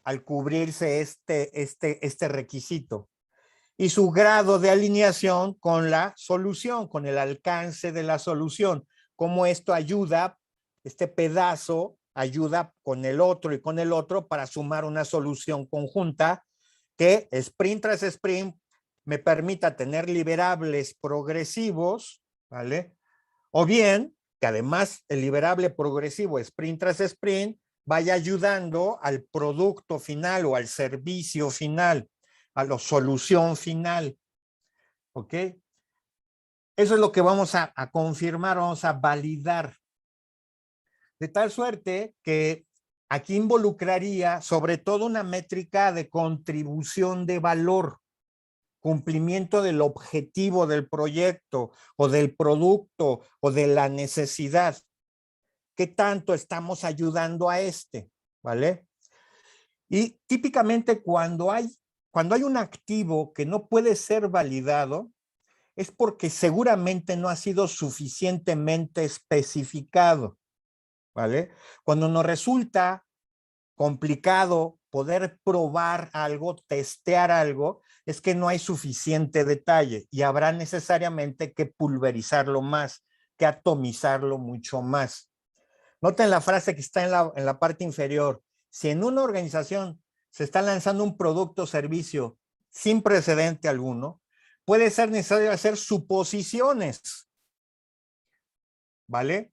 al cubrirse este requisito? Y su grado de alineación con la solución, con el alcance de la solución. Cómo esto ayuda, este pedazo ayuda con el otro y con el otro para sumar una solución conjunta que sprint tras sprint me permita tener liberables progresivos, ¿vale? O bien, que además el liberable progresivo sprint tras sprint vaya ayudando al producto final o al servicio final, a la solución final, ¿ok? Eso es lo que vamos a confirmar, vamos a validar. De tal suerte que aquí involucraría sobre todo una métrica de contribución de valor, cumplimiento del objetivo del proyecto o del producto o de la necesidad. ¿Qué tanto estamos ayudando a este? ¿Vale? Y típicamente cuando hay un activo que no puede ser validado, es porque seguramente no ha sido suficientemente especificado, ¿vale? Cuando nos resulta complicado poder probar algo, testear algo, es que no hay suficiente detalle y habrá necesariamente que pulverizarlo más, que atomizarlo mucho más. Noten la frase que está en la parte inferior. Si en una organización se está lanzando un producto o servicio sin precedente alguno, puede ser necesario hacer suposiciones, ¿vale?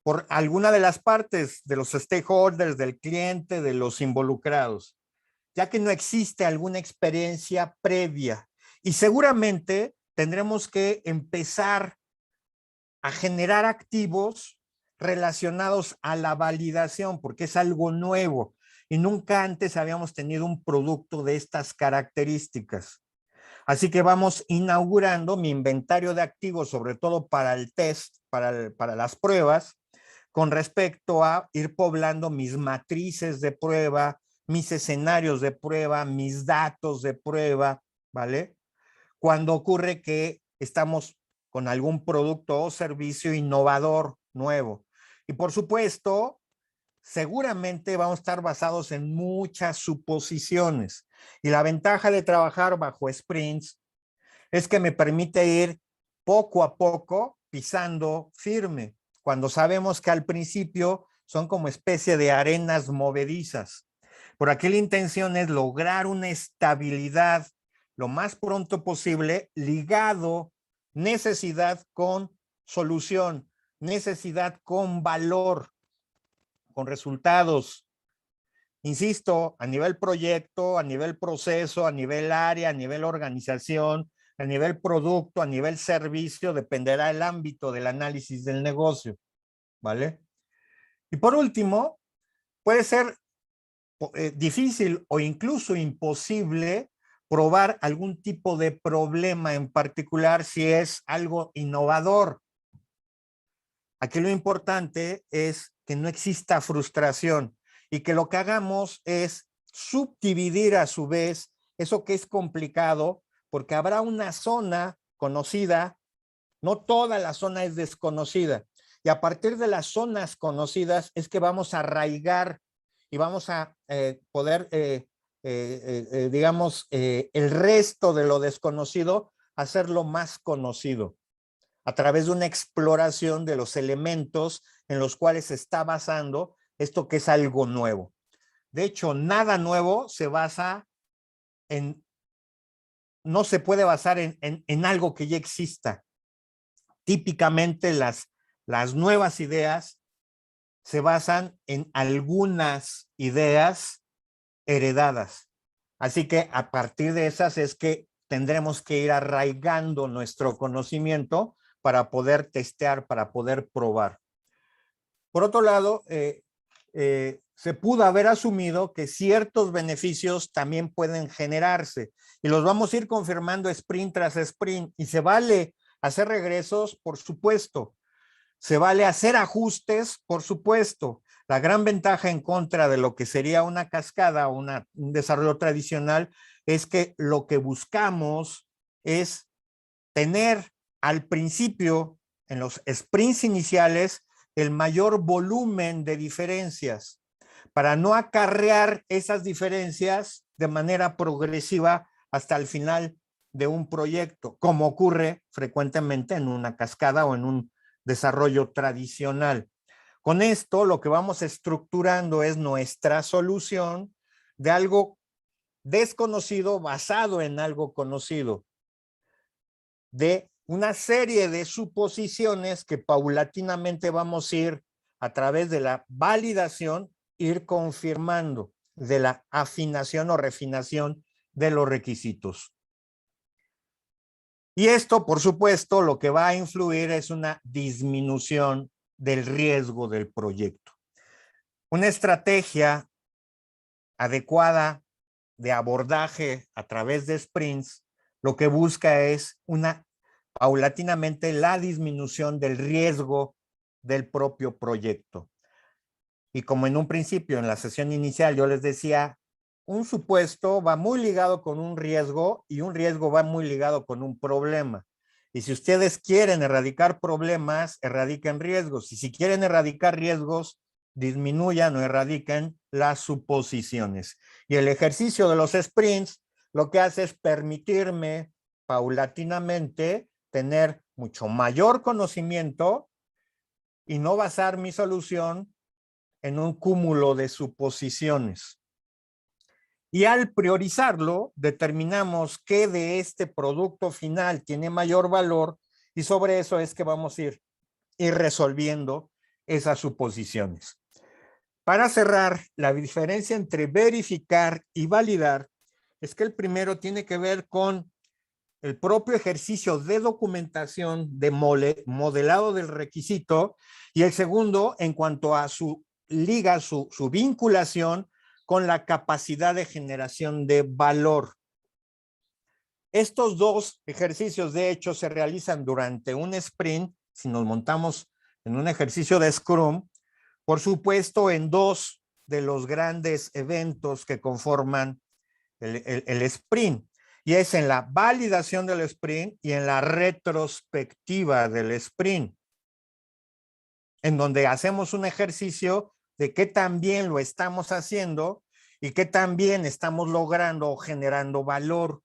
Por alguna de las partes de los stakeholders, del cliente, de los involucrados, ya que no existe alguna experiencia previa. Y seguramente tendremos que empezar a generar activos relacionados a la validación, porque es algo nuevo y nunca antes habíamos tenido un producto de estas características. Así que vamos inaugurando mi inventario de activos, sobre todo para el test, para las pruebas, con respecto a ir poblando mis matrices de prueba, mis escenarios de prueba, mis datos de prueba, ¿vale? Cuando ocurre que estamos con algún producto o servicio innovador nuevo. Y por supuesto, seguramente vamos a estar basados en muchas suposiciones. Y la ventaja de trabajar bajo sprints es que me permite ir poco a poco pisando firme, cuando sabemos que al principio son como especie de arenas movedizas. Por aquí la intención es lograr una estabilidad lo más pronto posible, ligado necesidad con solución, necesidad con valor, con resultados. Insisto, a nivel proyecto, a nivel proceso, a nivel área, a nivel organización, a nivel producto, a nivel servicio, dependerá el ámbito del análisis del negocio, ¿vale? Y por último, puede ser difícil o incluso imposible probar algún tipo de problema en particular si es algo innovador. Aquí lo importante es que no exista frustración y que lo que hagamos es subdividir a su vez eso que es complicado, porque habrá una zona conocida, no toda la zona es desconocida, y a partir de las zonas conocidas es que vamos a arraigar y vamos a poder, digamos, el resto de lo desconocido, hacerlo más conocido a través de una exploración de los elementos en los cuales se está basando esto que es algo nuevo. De hecho, nada nuevo se basa en, no se puede basar en algo que ya exista. Típicamente las nuevas ideas se basan en algunas ideas heredadas. Así que a partir de esas es que tendremos que ir arraigando nuestro conocimiento para poder testear, para poder probar. Por otro lado, se pudo haber asumido que ciertos beneficios también pueden generarse y los vamos a ir confirmando sprint tras sprint, y se vale hacer regresos, por supuesto. Se vale hacer ajustes, por supuesto. La gran ventaja en contra de lo que sería una cascada o un desarrollo tradicional es que lo que buscamos es tener al principio, en los sprints iniciales, el mayor volumen de diferencias para no acarrear esas diferencias de manera progresiva hasta el final de un proyecto, como ocurre frecuentemente en una cascada o en un desarrollo tradicional. Con esto, lo que vamos estructurando es nuestra solución de algo desconocido basado en algo conocido, de una serie de suposiciones que paulatinamente vamos a ir a través de la validación, ir confirmando, de la afinación o refinación de los requisitos. Y esto, por supuesto, lo que va a influir es una disminución del riesgo del proyecto. Una estrategia adecuada de abordaje a través de sprints lo que busca es paulatinamente la disminución del riesgo del propio proyecto. Y como en un principio, en la sesión inicial, yo les decía, un supuesto va muy ligado con un riesgo y un riesgo va muy ligado con un problema. Y si ustedes quieren erradicar problemas, erradiquen riesgos. Y si quieren erradicar riesgos, disminuyan o erradiquen las suposiciones. Y el ejercicio de los sprints lo que hace es permitirme paulatinamente tener mucho mayor conocimiento y no basar mi solución en un cúmulo de suposiciones. Y al priorizarlo, determinamos qué de este producto final tiene mayor valor, y sobre eso es que vamos a ir resolviendo esas suposiciones. Para cerrar, la diferencia entre verificar y validar es que el primero tiene que ver con el propio ejercicio de documentación, de modelado del requisito, y el segundo en cuanto a su liga, su vinculación con la capacidad de generación de valor. Estos dos ejercicios, de hecho, se realizan durante un sprint, si nos montamos en un ejercicio de Scrum, por supuesto, en dos de los grandes eventos que conforman el sprint, y es en la validación del sprint y en la retrospectiva del sprint, en donde hacemos un ejercicio de qué tan bien lo estamos haciendo y qué tan bien estamos logrando o generando valor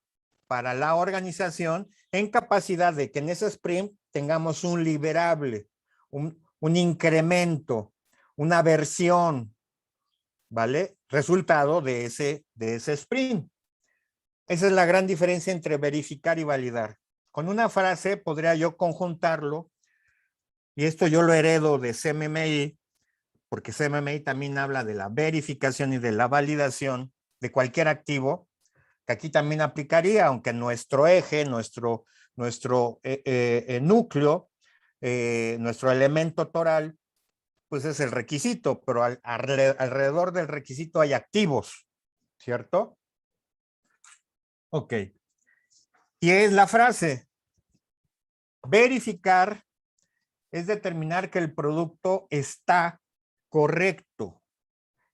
para la organización, en capacidad de que en ese sprint tengamos un librable, un incremento, una versión, ¿vale? Resultado de ese sprint. Esa es la gran diferencia entre verificar y validar. Con una frase podría yo conjuntarlo, y esto yo lo heredo de CMMI, porque CMMI también habla de la verificación y de la validación de cualquier activo, que aquí también aplicaría, aunque nuestro eje, nuestro núcleo, nuestro elemento toral pues es el requisito, pero alrededor del requisito hay activos, ¿cierto? Ok. Y es la frase. Verificar es determinar que el producto está correcto.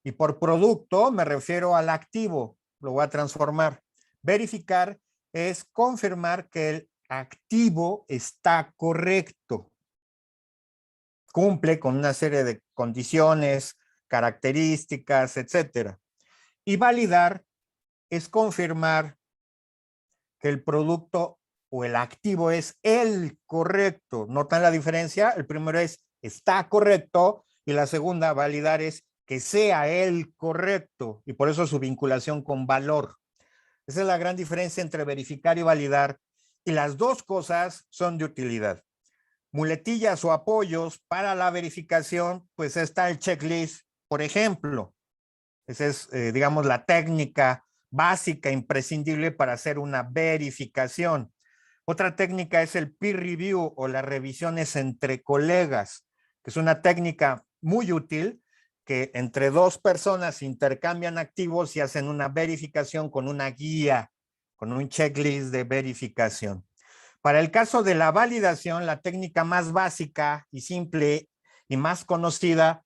Y por producto me refiero al activo. Lo voy a transformar. Verificar es confirmar que el activo está correcto. Cumple con una serie de condiciones, características, etcétera. Y validar es confirmar que el producto o el activo es el correcto. ¿Notan la diferencia? El primero es está correcto y la segunda, validar, es que sea el correcto, y por eso su vinculación con valor. Esa es la gran diferencia entre verificar y validar, y las dos cosas son de utilidad. Muletillas o apoyos para la verificación, pues está el checklist, por ejemplo. Esa es, digamos, la técnica básica, imprescindible para hacer una verificación. Otra técnica es el peer review o las revisiones entre colegas, que es una técnica muy útil, que entre dos personas intercambian activos y hacen una verificación con una guía, con un checklist de verificación. Para el caso de la validación, la técnica más básica y simple y más conocida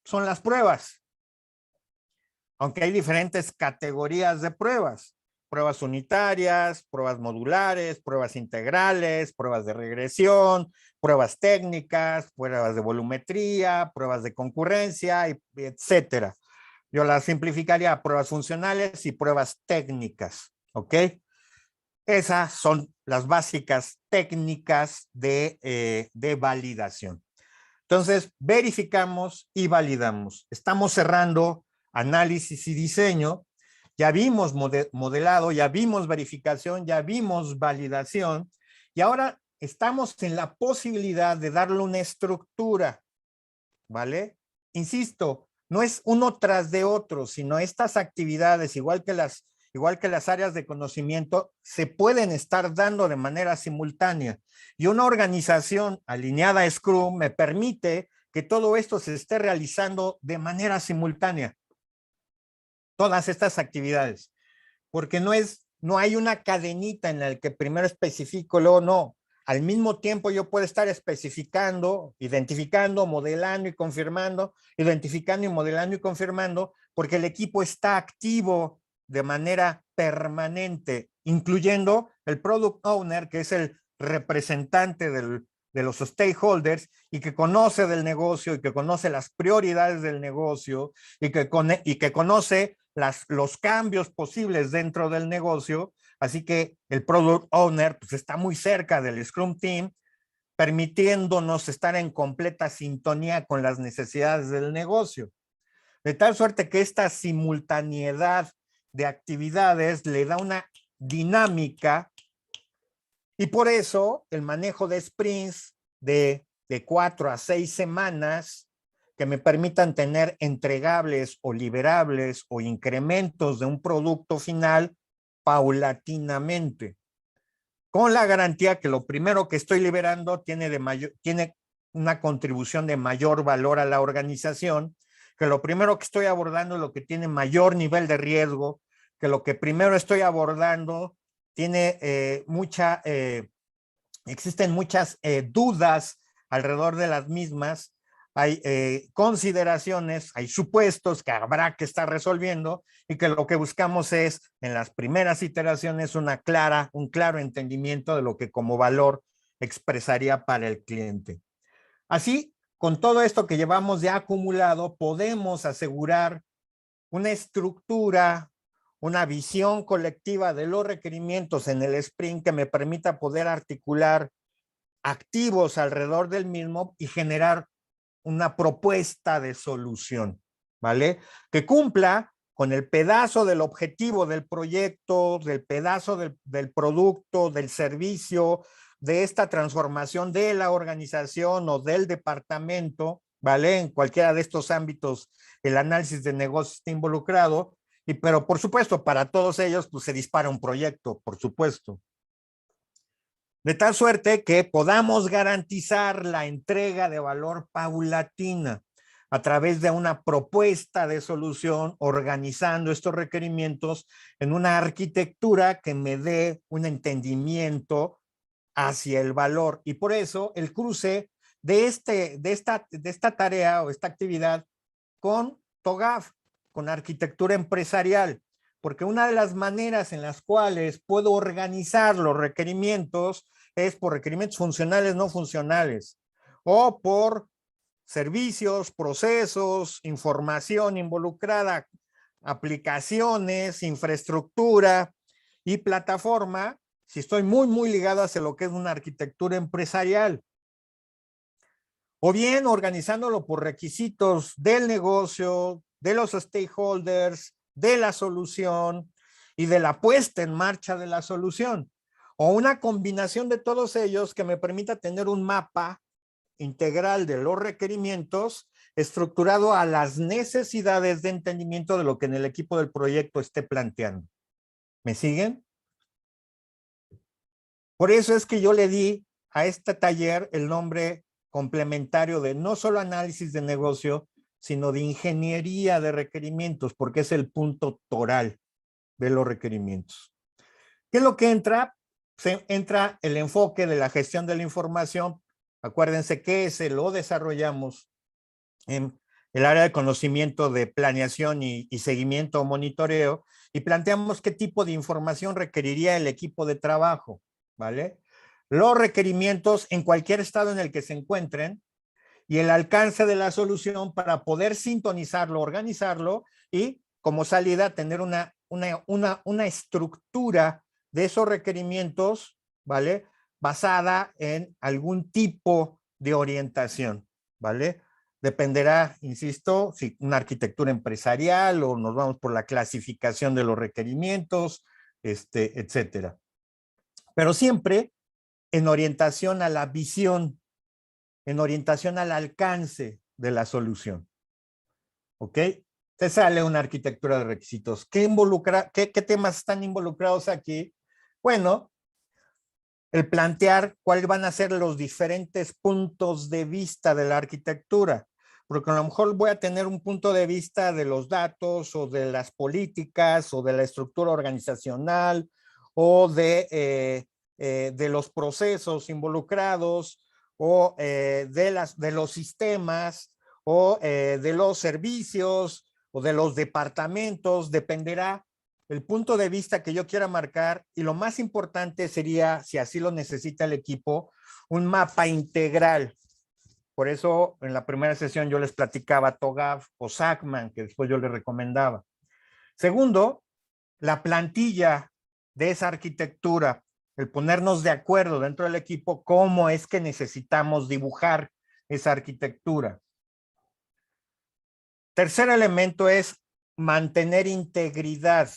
son las pruebas. Aunque hay diferentes categorías de pruebas. Pruebas unitarias, pruebas modulares, pruebas integrales, pruebas de regresión, pruebas técnicas, pruebas de volumetría, pruebas de concurrencia, etcétera. Yo las simplificaría a pruebas funcionales y pruebas técnicas, ¿ok? Esas son las básicas técnicas de validación. Entonces, verificamos y validamos. Estamos cerrando análisis y diseño. Ya vimos modelado, ya vimos verificación, ya vimos validación, y ahora estamos en la posibilidad de darle una estructura, ¿vale? Insisto, no es uno tras de otro, sino estas actividades, igual que las áreas de conocimiento, se pueden estar dando de manera simultánea. Y una organización alineada a Scrum me permite que todo esto se esté realizando de manera simultánea. Todas estas actividades. Porque no hay una cadenita en la que primero especifico, luego no. Al mismo tiempo yo puedo estar especificando, identificando, modelando y confirmando, identificando y modelando y confirmando, porque el equipo está activo de manera permanente, incluyendo el product owner, que es el representante de los stakeholders y que conoce del negocio y que conoce las prioridades del negocio y que conoce los cambios posibles dentro del negocio. Así que el product owner pues, está muy cerca del Scrum Team, permitiéndonos estar en completa sintonía con las necesidades del negocio. De tal suerte que esta simultaneidad de actividades le da una dinámica, y por eso el manejo de sprints de 4 a 6 semanas que me permitan tener entregables o liberables o incrementos de un producto final paulatinamente, con la garantía que lo primero que estoy liberando tiene una contribución de mayor valor a la organización, que lo primero que estoy abordando es lo que tiene mayor nivel de riesgo, que lo que primero estoy abordando tiene existen muchas dudas alrededor de las mismas, hay consideraciones, hay supuestos que habrá que estar resolviendo, y que lo que buscamos es en las primeras iteraciones un claro entendimiento de lo que como valor expresaría para el cliente. Así, con todo esto que llevamos ya acumulado, podemos asegurar una estructura, una visión colectiva de los requerimientos en el sprint que me permita poder articular activos alrededor del mismo y generar una propuesta de solución, ¿vale? Que cumpla con el pedazo del objetivo del proyecto, del pedazo del producto, del servicio, de esta transformación de la organización o del departamento, ¿vale? En cualquiera de estos ámbitos el análisis de negocio está involucrado, pero por supuesto para todos ellos pues se dispara un proyecto, por supuesto. De tal suerte que podamos garantizar la entrega de valor paulatina. a través de una propuesta de solución, organizando estos requerimientos en una arquitectura que me dé un entendimiento hacia el valor. Y por eso el cruce de esta tarea o esta actividad con TOGAF, con arquitectura empresarial, porque una de las maneras en las cuales puedo organizar los requerimientos es por requerimientos funcionales no funcionales o por servicios, procesos, información involucrada, aplicaciones, infraestructura y plataforma, si estoy muy ligado hacia lo que es una arquitectura empresarial. O bien organizándolo por requisitos del negocio, de los stakeholders, de la solución y de la puesta en marcha de la solución. O una combinación de todos ellos que me permita tener un mapa integral de los requerimientos estructurado a las necesidades de entendimiento de lo que en el equipo del proyecto esté planteando. ¿Me siguen? Por eso es que yo le di a este taller el nombre complementario de no solo análisis de negocio, sino de ingeniería de requerimientos, porque es el punto toral de los requerimientos. ¿Qué es lo que entra? Entra el enfoque de la gestión de la información. Acuérdense que ese lo desarrollamos en el área de conocimiento de planeación y seguimiento o monitoreo, y planteamos qué tipo de información requeriría el equipo de trabajo, ¿vale? Los requerimientos en cualquier estado en el que se encuentren y el alcance de la solución para poder sintonizarlo, organizarlo y como salida tener una estructura de esos requerimientos, ¿vale? Basada en algún tipo de orientación, ¿vale? Dependerá, insisto, si una arquitectura empresarial o nos vamos por la clasificación de los requerimientos, etcétera. Pero siempre en orientación a la visión, en orientación al alcance de la solución. ¿Ok? Te sale una arquitectura de requisitos. ¿Qué temas están involucrados aquí? Bueno, el plantear cuáles van a ser los diferentes puntos de vista de la arquitectura, porque a lo mejor voy a tener un punto de vista de los datos o de las políticas o de la estructura organizacional o de los procesos involucrados o de los sistemas o de los servicios o de los departamentos, dependerá el punto de vista que yo quiera marcar, y lo más importante sería, si así lo necesita el equipo, un mapa integral. Por eso en la primera sesión yo les platicaba TOGAF o SACMAN, que después yo les recomendaba. Segundo, la plantilla de esa arquitectura, el ponernos de acuerdo dentro del equipo cómo es que necesitamos dibujar esa arquitectura. Tercer elemento es mantener integridad,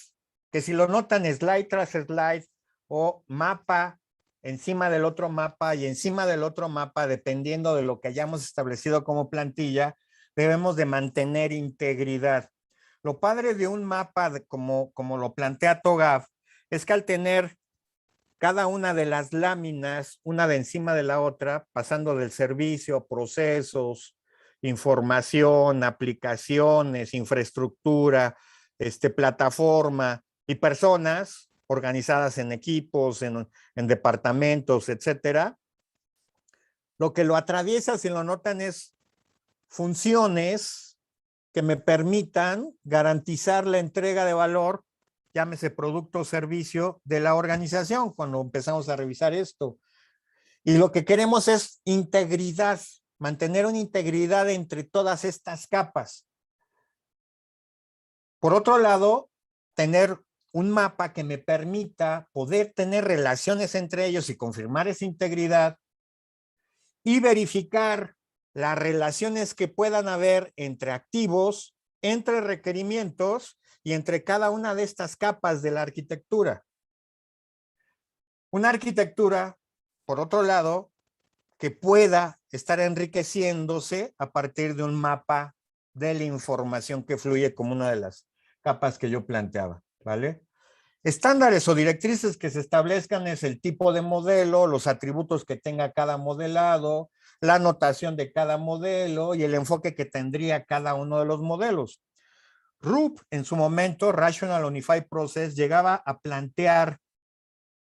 que si lo notan slide tras slide o mapa encima del otro mapa y encima del otro mapa, dependiendo de lo que hayamos establecido como plantilla, debemos de mantener integridad. Lo padre de un mapa, como lo plantea TOGAF, es que al tener cada una de las láminas, una de encima de la otra, pasando del servicio, procesos, información, aplicaciones, infraestructura, plataforma y personas organizadas en equipos, en departamentos, etcétera. Lo que lo atraviesa, si lo notan, es funciones que me permitan garantizar la entrega de valor, llámese producto o servicio, de la organización cuando empezamos a revisar esto. Y lo que queremos es integridad, mantener una integridad entre todas estas capas. Por otro lado, tener un mapa que me permita poder tener relaciones entre ellos y confirmar esa integridad y verificar las relaciones que puedan haber entre activos, entre requerimientos y entre cada una de estas capas de la arquitectura. Una arquitectura, por otro lado, que pueda estar enriqueciéndose a partir de un mapa de la información que fluye como una de las capas que yo planteaba, ¿vale? Estándares o directrices que se establezcan es el tipo de modelo, los atributos que tenga cada modelado, la notación de cada modelo y el enfoque que tendría cada uno de los modelos. RUP, en su momento, Rational Unified Process, llegaba a plantear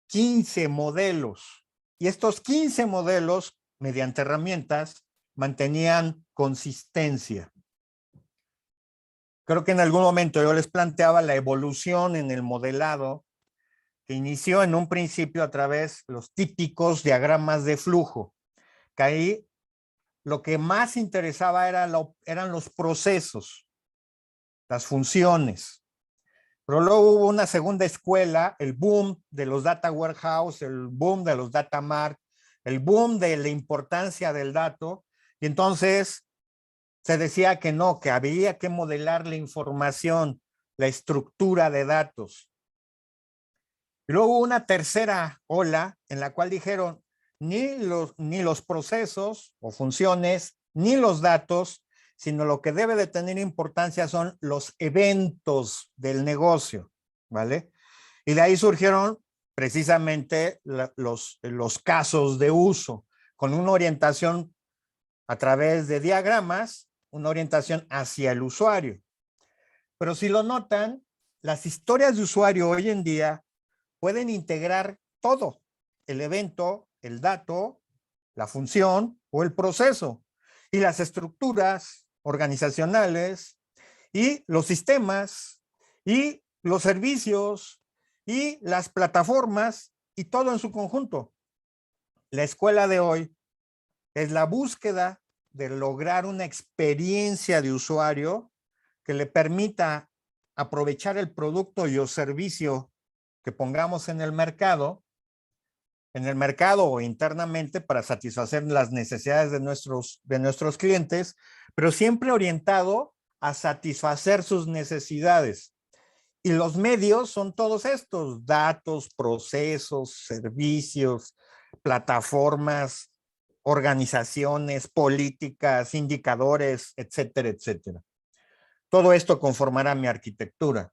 15 modelos. Y estos 15 modelos, mediante herramientas, mantenían consistencia. Creo que en algún momento yo les planteaba la evolución en el modelado que inició en un principio a través de los típicos diagramas de flujo, que ahí lo que más interesaba eran los procesos, las funciones. Pero luego hubo una segunda escuela, el boom de los data warehouse, el boom de los data mart, el boom de la importancia del dato, y entonces se decía que no, que había que modelar la información, la estructura de datos. Y luego hubo una tercera ola en la cual dijeron ni los procesos o funciones, ni los datos, sino lo que debe de tener importancia son los eventos del negocio, ¿vale? Y de ahí surgieron precisamente los casos de uso, con una orientación a través de diagramas, una orientación hacia el usuario. Pero si lo notan, las historias de usuario hoy en día pueden integrar todo, el evento, el dato, la función o el proceso, y las estructuras organizacionales y los sistemas y los servicios y las plataformas y todo en su conjunto. La escuela de hoy es la búsqueda de lograr una experiencia de usuario que le permita aprovechar el producto y o servicio que pongamos en el mercado o internamente para satisfacer las necesidades de nuestros clientes, pero siempre orientado a satisfacer sus necesidades. Y los medios son todos estos, datos, procesos, servicios, plataformas, organizaciones, políticas, indicadores, etcétera, etcétera. Todo esto conformará mi arquitectura.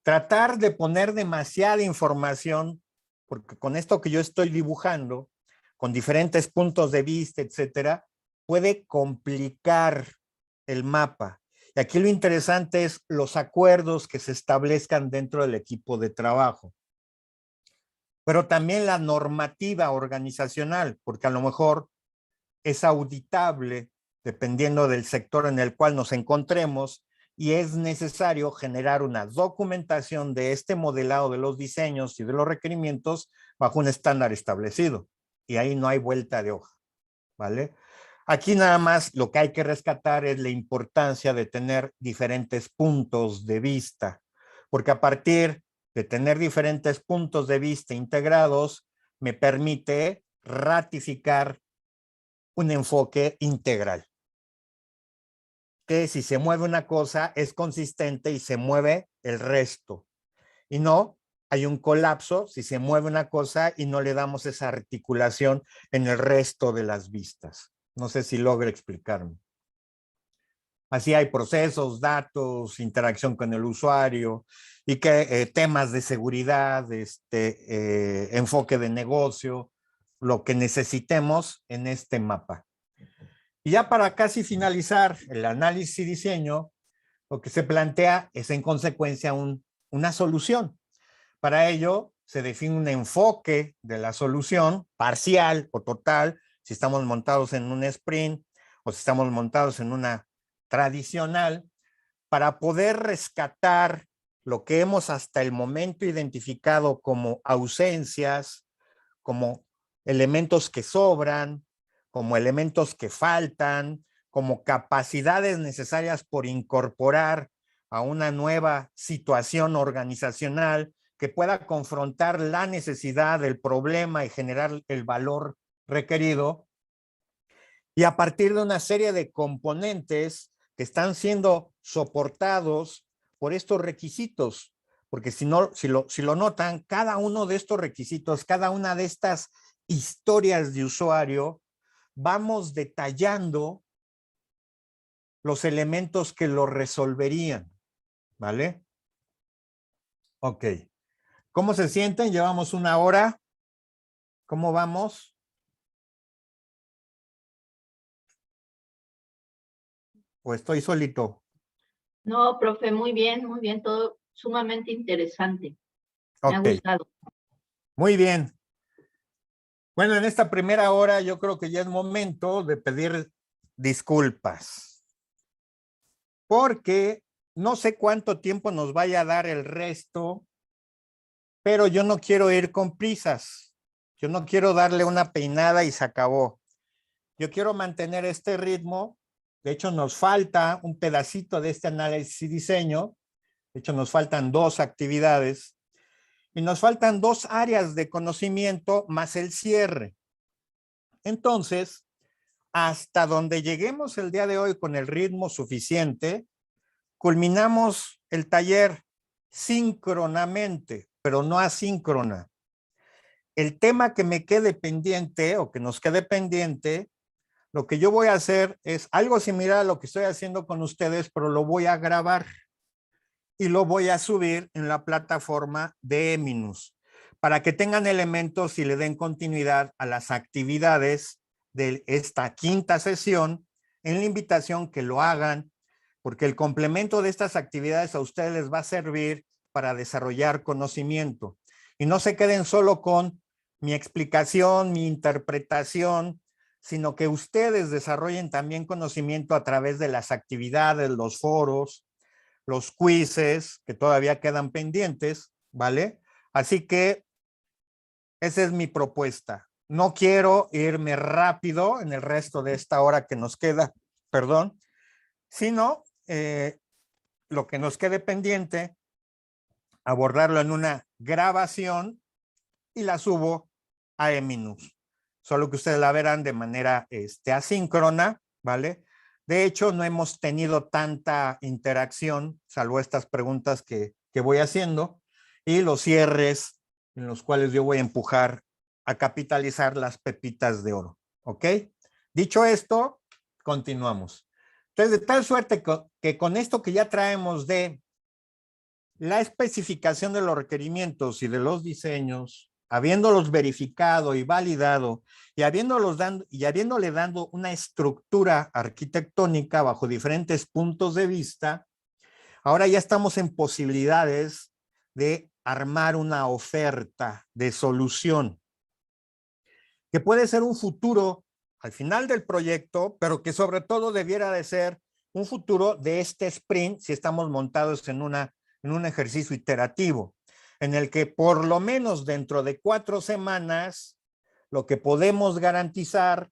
Tratar de poner demasiada información, porque con esto que yo estoy dibujando, con diferentes puntos de vista, etcétera, puede complicar el mapa. Y aquí lo interesante es los acuerdos que se establezcan dentro del equipo de trabajo. Pero también la normativa organizacional, porque a lo mejor es auditable dependiendo del sector en el cual nos encontremos, y es necesario generar una documentación de este modelado de los diseños y de los requerimientos bajo un estándar establecido. Y ahí no hay vuelta de hoja, ¿vale? Aquí nada más lo que hay que rescatar es la importancia de tener diferentes puntos de vista, porque a partir de tener diferentes puntos de vista integrados, me permite ratificar un enfoque integral. Que si se mueve una cosa es consistente y se mueve el resto. Y no, hay un colapso si se mueve una cosa y no le damos esa articulación en el resto de las vistas. No sé si logro explicarme. Así hay procesos, datos, interacción con el usuario y que temas de seguridad, enfoque de negocio, lo que necesitemos en este mapa. Y ya para casi finalizar el análisis y diseño, lo que se plantea es en consecuencia una solución. Para ello se define un enfoque de la solución, parcial o total, si estamos montados en un sprint o si estamos montados en una tradicional, para poder rescatar lo que hemos hasta el momento identificado como ausencias, como elementos que sobran, como elementos que faltan, como capacidades necesarias por incorporar a una nueva situación organizacional que pueda confrontar la necesidad del problema y generar el valor requerido. Y a partir de una serie de componentes que están siendo soportados por estos requisitos, porque si lo notan, cada uno de estos requisitos, cada una de estas historias de usuario, vamos detallando los elementos que lo resolverían, ¿vale? Ok. ¿Cómo se sienten? Llevamos 1 hora. ¿Cómo vamos? ¿O estoy solito? No, profe, muy bien, todo sumamente interesante. Me ha Ok, gustado. muy bien. Bueno, en esta primera hora yo creo que ya es momento de pedir disculpas, porque no sé cuánto tiempo nos vaya a dar el resto, pero yo no quiero ir con prisas. Yo no quiero darle una peinada y se acabó. Yo quiero mantener este ritmo. De hecho, nos falta un pedacito de este análisis y diseño. De hecho, nos faltan 2 actividades y nos faltan 2 áreas de conocimiento más el cierre. Entonces, hasta donde lleguemos el día de hoy con el ritmo suficiente, culminamos el taller síncronamente, pero no asíncrona. El tema que me quede pendiente o que nos quede pendiente, lo que yo voy a hacer es algo similar a lo que estoy haciendo con ustedes, pero lo voy a grabar y lo voy a subir en la plataforma de Eminus para que tengan elementos y le den continuidad a las actividades de esta quinta sesión en la invitación que lo hagan, porque el complemento de estas actividades a ustedes les va a servir para desarrollar conocimiento. Y no se queden solo con mi explicación, mi interpretación, sino que ustedes desarrollen también conocimiento a través de las actividades, los foros, los quizzes que todavía quedan pendientes, ¿vale? Así que esa es mi propuesta. No quiero irme rápido en el resto de esta hora que nos queda, perdón, sino lo que nos quede pendiente, abordarlo en una grabación y la subo a Eminus. Solo que ustedes la verán de manera asíncrona, ¿vale? De hecho, no hemos tenido tanta interacción, salvo estas preguntas que voy haciendo y los cierres en los cuales yo voy a empujar a capitalizar las pepitas de oro, ¿ok? Dicho esto, continuamos. Entonces, de tal suerte que con esto que ya traemos de la especificación de los requerimientos y de los diseños, habiéndolos verificado y validado y habiéndole dando una estructura arquitectónica bajo diferentes puntos de vista, ahora ya estamos en posibilidades de armar una oferta de solución que puede ser un futuro al final del proyecto, pero que sobre todo debiera de ser un futuro de este sprint si estamos montados en un ejercicio iterativo, en el que por lo menos dentro de 4 semanas, lo que podemos garantizar,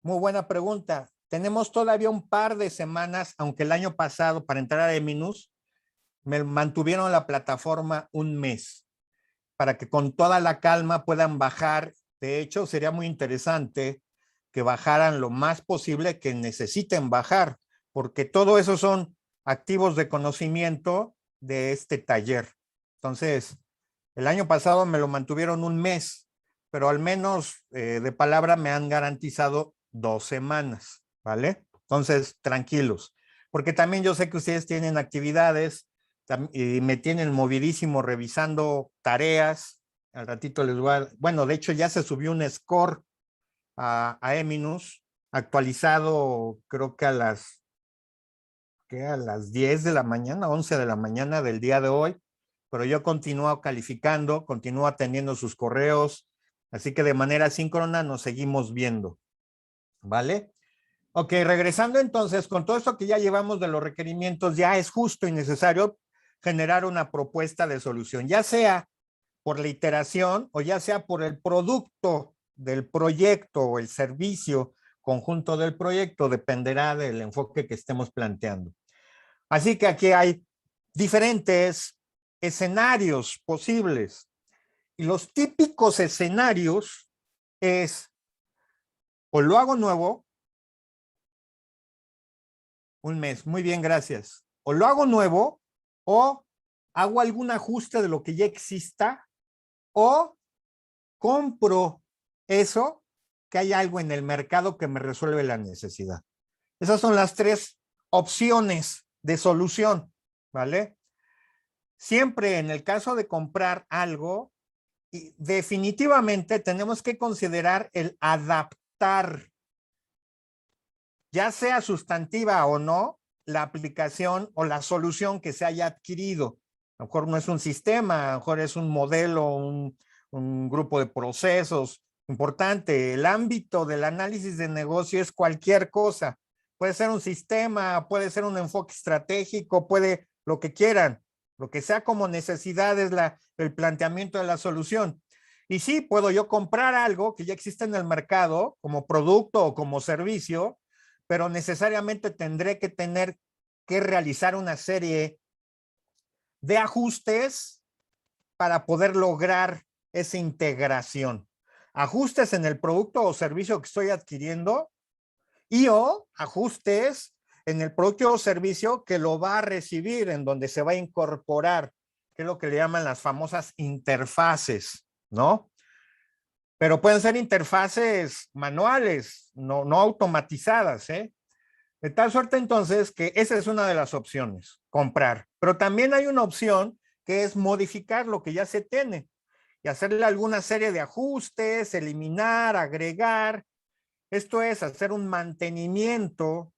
muy buena pregunta, tenemos todavía un par de semanas, aunque el año pasado para entrar a Eminus, me mantuvieron la plataforma un mes, para que con toda la calma puedan bajar. De hecho, sería muy interesante que bajaran lo más posible que necesiten bajar, porque todo eso son activos de conocimiento de este taller. Entonces, el año pasado me lo mantuvieron un mes, pero al menos de palabra me han garantizado 2 semanas, ¿vale? Entonces, tranquilos, porque también yo sé que ustedes tienen actividades y me tienen movidísimo revisando tareas. Al ratito les voy a... Bueno, de hecho ya se subió un score a Eminus, actualizado creo que a las 10 de la mañana, 11 de la mañana del día de hoy, pero yo continúo calificando, continúo atendiendo sus correos, así que de manera síncrona nos seguimos viendo, ¿vale? Ok, regresando entonces, con todo esto que ya llevamos de los requerimientos, ya es justo y necesario generar una propuesta de solución, ya sea por la iteración o ya sea por el producto del proyecto o el servicio conjunto del proyecto, dependerá del enfoque que estemos planteando. Así que aquí hay diferentes escenarios posibles y los típicos escenarios es o lo hago nuevo, un mes, muy bien, gracias, o lo hago nuevo o hago algún ajuste de lo que ya exista o compro eso, que hay algo en el mercado que me resuelve la necesidad. Esas son las 3 opciones de solución, ¿vale? Siempre en el caso de comprar algo, y definitivamente tenemos que considerar el adaptar ya sea sustantiva o no, la aplicación o la solución que se haya adquirido. A lo mejor no es un sistema, a lo mejor es un modelo, un grupo de procesos. Importante, el ámbito del análisis de negocio es cualquier cosa. Puede ser un sistema, puede ser un enfoque estratégico, puede lo que quieran. Lo que sea como necesidad es el planteamiento de la solución. Y sí, puedo yo comprar algo que ya existe en el mercado como producto o como servicio, pero necesariamente tendré que tener que realizar una serie de ajustes para poder lograr esa integración. Ajustes en el producto o servicio que estoy adquiriendo y o ajustes en el producto o servicio que lo va a recibir, en donde se va a incorporar, que es lo que le llaman las famosas interfaces, ¿no? Pero pueden ser interfaces manuales, no automatizadas, ¿eh? De tal suerte entonces que esa es una de las opciones, comprar. Pero también hay una opción que es modificar lo que ya se tiene y hacerle alguna serie de ajustes, eliminar, agregar. Esto es hacer un mantenimiento,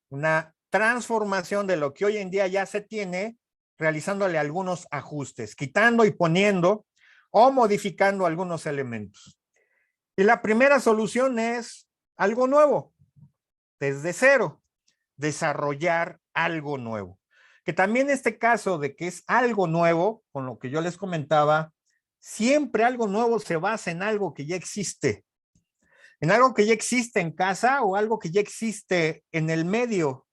una transformación de lo que hoy en día ya se tiene, realizándole algunos ajustes, quitando y poniendo o modificando algunos elementos. Y la primera solución es algo nuevo, desde cero, desarrollar algo nuevo. Que también este caso de que es algo nuevo, con lo que yo les comentaba, siempre algo nuevo se basa en algo que ya existe. En algo que ya existe en casa o algo que ya existe en el medio,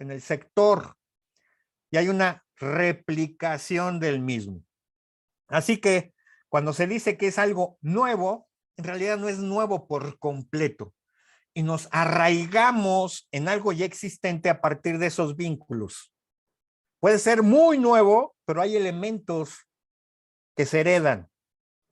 en el sector. Y hay una replicación del mismo. Así que cuando se dice que es algo nuevo, en realidad no es nuevo por completo. Y nos arraigamos en algo ya existente a partir de esos vínculos. Puede ser muy nuevo, pero hay elementos que se heredan,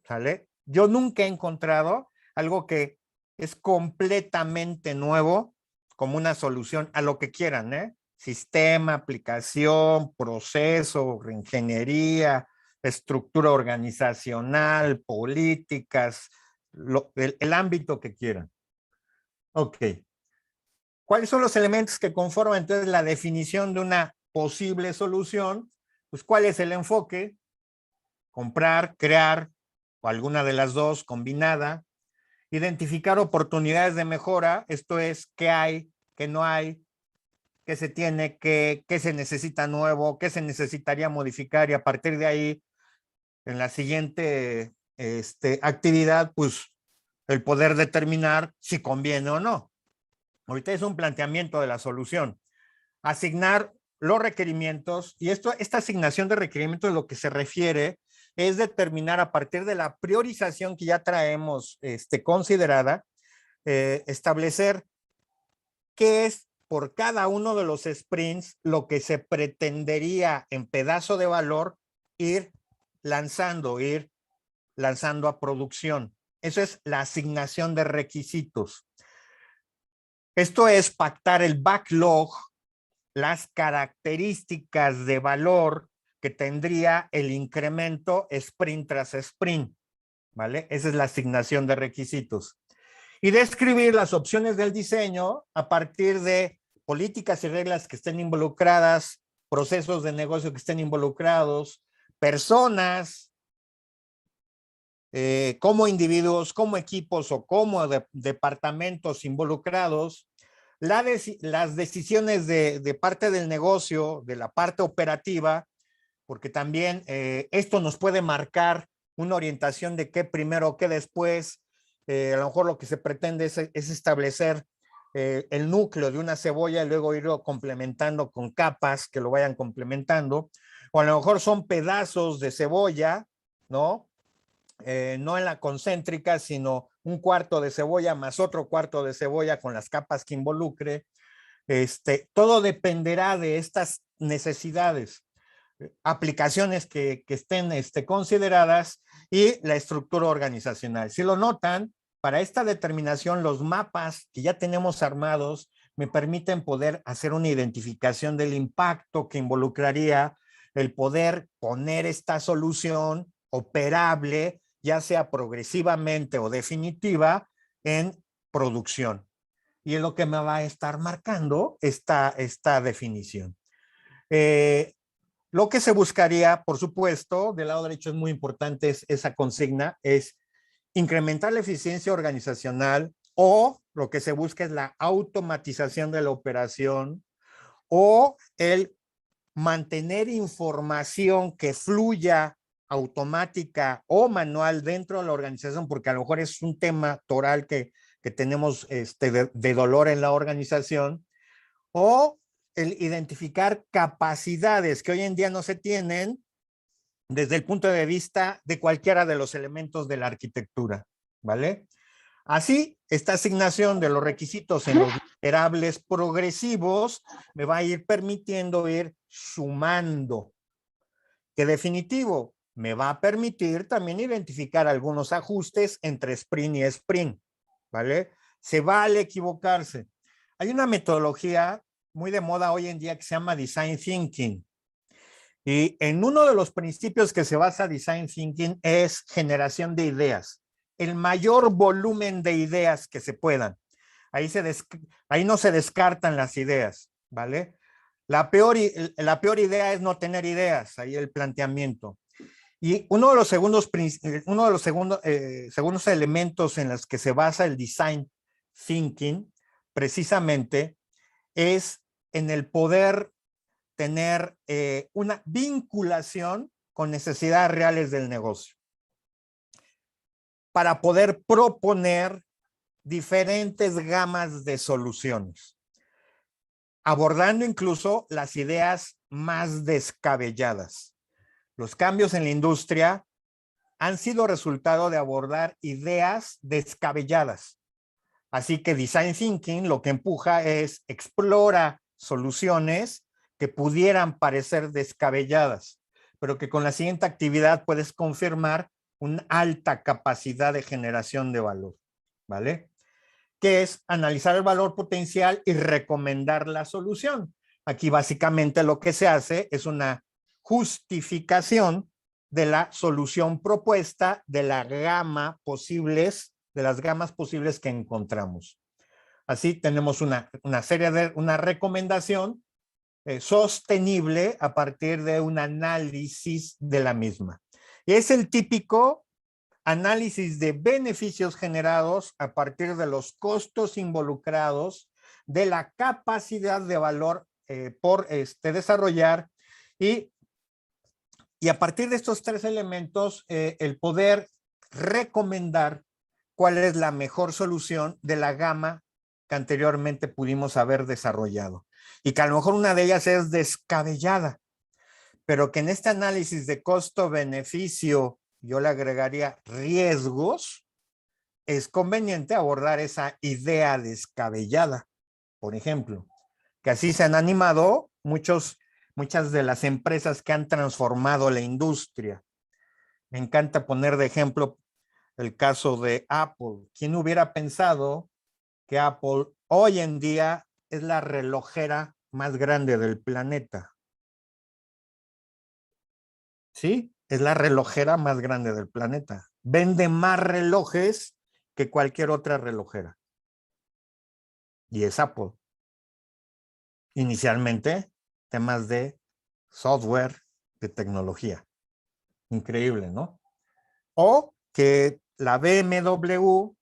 ¿sale? Yo nunca he encontrado algo que es completamente nuevo como una solución a lo que quieran, ¿eh? Sistema, aplicación, proceso, ingeniería, estructura organizacional, políticas, el ámbito que quieran. Ok. ¿Cuáles son los elementos que conforman entonces la definición de una posible solución? Pues, ¿cuál es el enfoque? Comprar, crear, o alguna de las dos combinada. Identificar oportunidades de mejora, esto es, qué hay, qué no hay, qué se tiene, qué se necesita nuevo, qué se necesitaría modificar, y a partir de ahí, en la siguiente actividad, pues el poder determinar si conviene o no. Ahorita es un planteamiento de la solución. Asignar los requerimientos, y esta asignación de requerimientos, lo que se refiere es determinar a partir de la priorización que ya traemos considerada, establecer qué es por cada uno de los sprints lo que se pretendería en pedazo de valor ir lanzando a producción. Eso es la asignación de requisitos. Esto es pactar el backlog, las características de valor que tendría el incremento sprint tras sprint, ¿vale? Esa es la asignación de requisitos. Y describir las opciones del diseño a partir de políticas y reglas que estén involucradas, procesos de negocio que estén involucrados, personas, como individuos, como equipos o como departamentos involucrados, las decisiones de parte del negocio, de la parte operativa, porque también esto nos puede marcar una orientación de qué primero, qué después. A lo mejor lo que se pretende es establecer el núcleo de una cebolla y luego irlo complementando con capas que lo vayan complementando. O a lo mejor son pedazos de cebolla, ¿no? No en la concéntrica, sino un cuarto de cebolla más otro cuarto de cebolla con las capas que involucre. Todo dependerá de estas necesidades, aplicaciones que estén consideradas y la estructura organizacional. Si lo notan, para esta determinación, los mapas que ya tenemos armados me permiten poder hacer una identificación del impacto que involucraría el poder poner esta solución operable, ya sea progresivamente o definitiva, en producción. y es lo que me va a estar marcando esta definición. Lo que se buscaría, por supuesto, del lado derecho es muy importante esa consigna, es incrementar la eficiencia organizacional, o lo que se busca es la automatización de la operación, o el mantener información que fluya automática o manual dentro de la organización, porque a lo mejor es un tema toral que tenemos de dolor en la organización, o el identificar capacidades que hoy en día no se tienen desde el punto de vista de cualquiera de los elementos de la arquitectura, ¿vale? Así, esta asignación de los requisitos en los iterables progresivos me va a ir permitiendo ir sumando, que definitivo me va a permitir también identificar algunos ajustes entre sprint y sprint, ¿vale? Se vale equivocarse. Hay una metodología muy de moda hoy en día que se llama Design Thinking. Y en uno de los principios que se basa Design Thinking es generación de ideas. El mayor volumen de ideas que se puedan. Ahí no se descartan las ideas, ¿vale? La peor idea es no tener ideas, ahí el planteamiento. Y uno de los segundos elementos en los que se basa el Design Thinking, precisamente, es en el poder tener una vinculación con necesidades reales del negocio, para poder proponer diferentes gamas de soluciones, abordando incluso las ideas más descabelladas. Los cambios en la industria han sido resultado de abordar ideas descabelladas. Así que Design Thinking lo que empuja es explora soluciones que pudieran parecer descabelladas, pero que con la siguiente actividad puedes confirmar una alta capacidad de generación de valor, ¿vale? Que es analizar el valor potencial y recomendar la solución. Aquí básicamente lo que se hace es una justificación de la solución propuesta de las gamas posibles que encontramos. Así tenemos una recomendación sostenible a partir de un análisis de la misma. Y es el típico análisis de beneficios generados a partir de los costos involucrados, de la capacidad de valor por desarrollar, y a partir de estos tres elementos, el poder recomendar cuál es la mejor solución de la gama que anteriormente pudimos haber desarrollado. Y que a lo mejor una de ellas es descabellada, pero que en este análisis de costo-beneficio, yo le agregaría riesgos, es conveniente abordar esa idea descabellada, por ejemplo, que así se han animado muchas de las empresas que han transformado la industria. Me encanta poner de ejemplo el caso de Apple. ¿Quién hubiera pensado que Apple hoy en día es la relojera más grande del planeta? Sí, es la relojera más grande del planeta. Vende más relojes que cualquier otra relojera. Y es Apple. Inicialmente, temas de software, de tecnología. Increíble, ¿no? O que la BMW,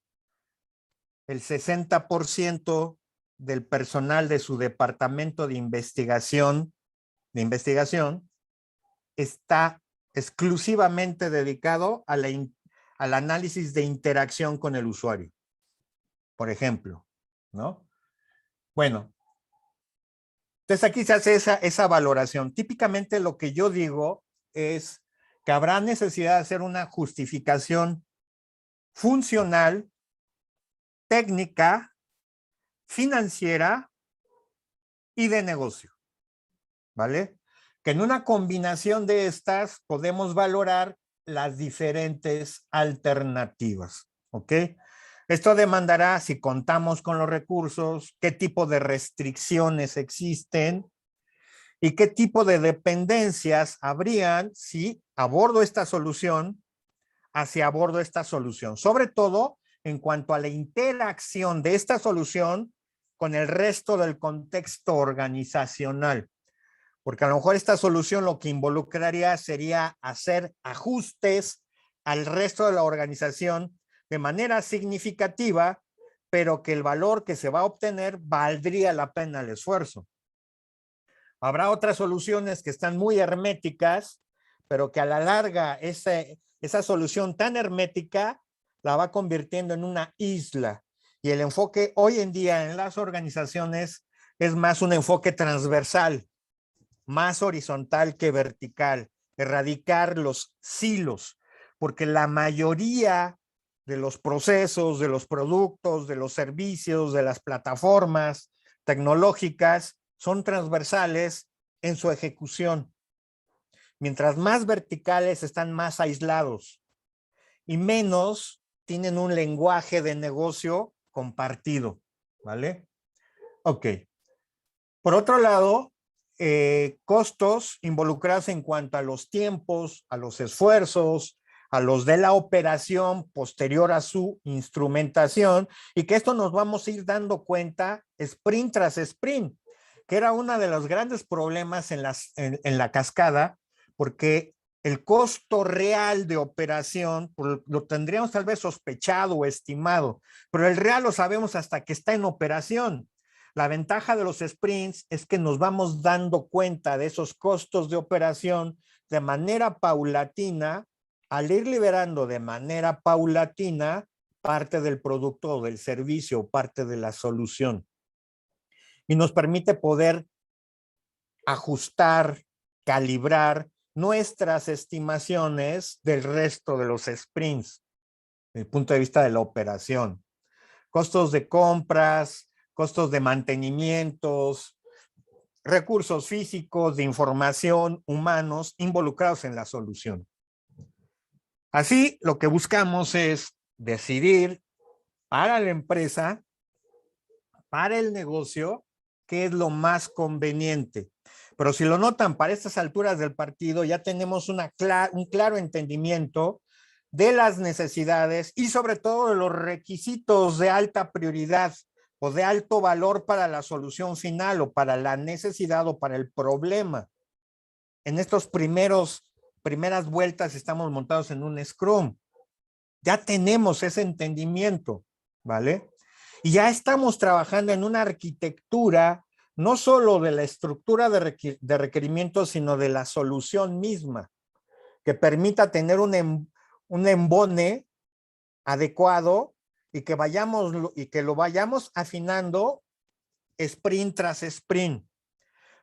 el 60% del personal de su departamento de investigación está exclusivamente dedicado al análisis de interacción con el usuario, por ejemplo, ¿no? Bueno, entonces aquí se hace esa valoración. Típicamente lo que yo digo es que habrá necesidad de hacer una justificación funcional, técnica, financiera y de negocio, ¿vale? Que en una combinación de estas podemos valorar las diferentes alternativas, ¿ok? Esto demandará, si contamos con los recursos, qué tipo de restricciones existen y qué tipo de dependencias habrían si abordo esta solución abordo esta solución, sobre todo en cuanto a la interacción de esta solución con el resto del contexto organizacional. Porque a lo mejor esta solución lo que involucraría sería hacer ajustes al resto de la organización de manera significativa, pero que el valor que se va a obtener valdría la pena el esfuerzo. Habrá otras soluciones que están muy herméticas, pero que a la larga esa solución tan hermética la va convirtiendo en una isla. Y el enfoque hoy en día en las organizaciones es más un enfoque transversal, más horizontal que vertical, erradicar los silos, porque la mayoría de los procesos, de los productos, de los servicios, de las plataformas tecnológicas son transversales en su ejecución. Mientras más verticales están más aislados y menos tienen un lenguaje de negocio compartido, ¿vale? Ok. Por otro lado, costos involucrados en cuanto a los tiempos, a los esfuerzos, a los de la operación posterior a su instrumentación, y que esto nos vamos a ir dando cuenta sprint tras sprint, que era uno de los grandes problemas en la cascada, porque el costo real de operación lo tendríamos tal vez sospechado o estimado, pero el real lo sabemos hasta que está en operación. La ventaja de los sprints es que nos vamos dando cuenta de esos costos de operación de manera paulatina, al ir liberando de manera paulatina parte del producto o del servicio, parte de la solución. Y nos permite poder ajustar, calibrar nuestras estimaciones del resto de los sprints, desde el punto de vista de la operación. Costos de compras, costos de mantenimientos, recursos físicos, de información, humanos involucrados en la solución. Así, lo que buscamos es decidir para la empresa, para el negocio, qué es lo más conveniente. Pero si lo notan, para estas alturas del partido ya tenemos un claro entendimiento de las necesidades y sobre todo de los requisitos de alta prioridad o de alto valor para la solución final o para la necesidad o para el problema. En estos primeras vueltas estamos montados en un Scrum. Ya tenemos ese entendimiento, ¿vale? Y ya estamos trabajando en una arquitectura no solo de la estructura de requerimientos, sino de la solución misma, que permita tener un embone adecuado y que lo vayamos afinando sprint tras sprint.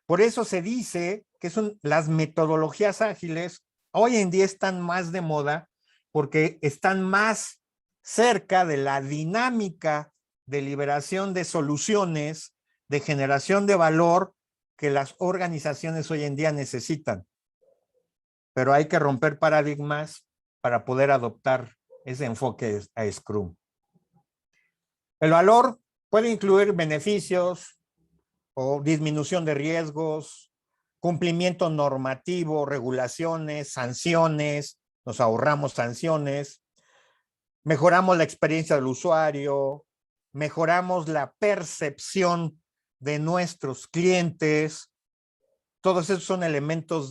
Por eso se dice que las metodologías ágiles hoy en día están más de moda porque están más cerca de la dinámica de liberación de soluciones, de generación de valor que las organizaciones hoy en día necesitan. Pero hay que romper paradigmas para poder adoptar ese enfoque a Scrum. El valor puede incluir beneficios o disminución de riesgos, cumplimiento normativo, regulaciones, sanciones, nos ahorramos sanciones, mejoramos la experiencia del usuario, mejoramos la percepción de nuestros clientes. Todos esos son elementos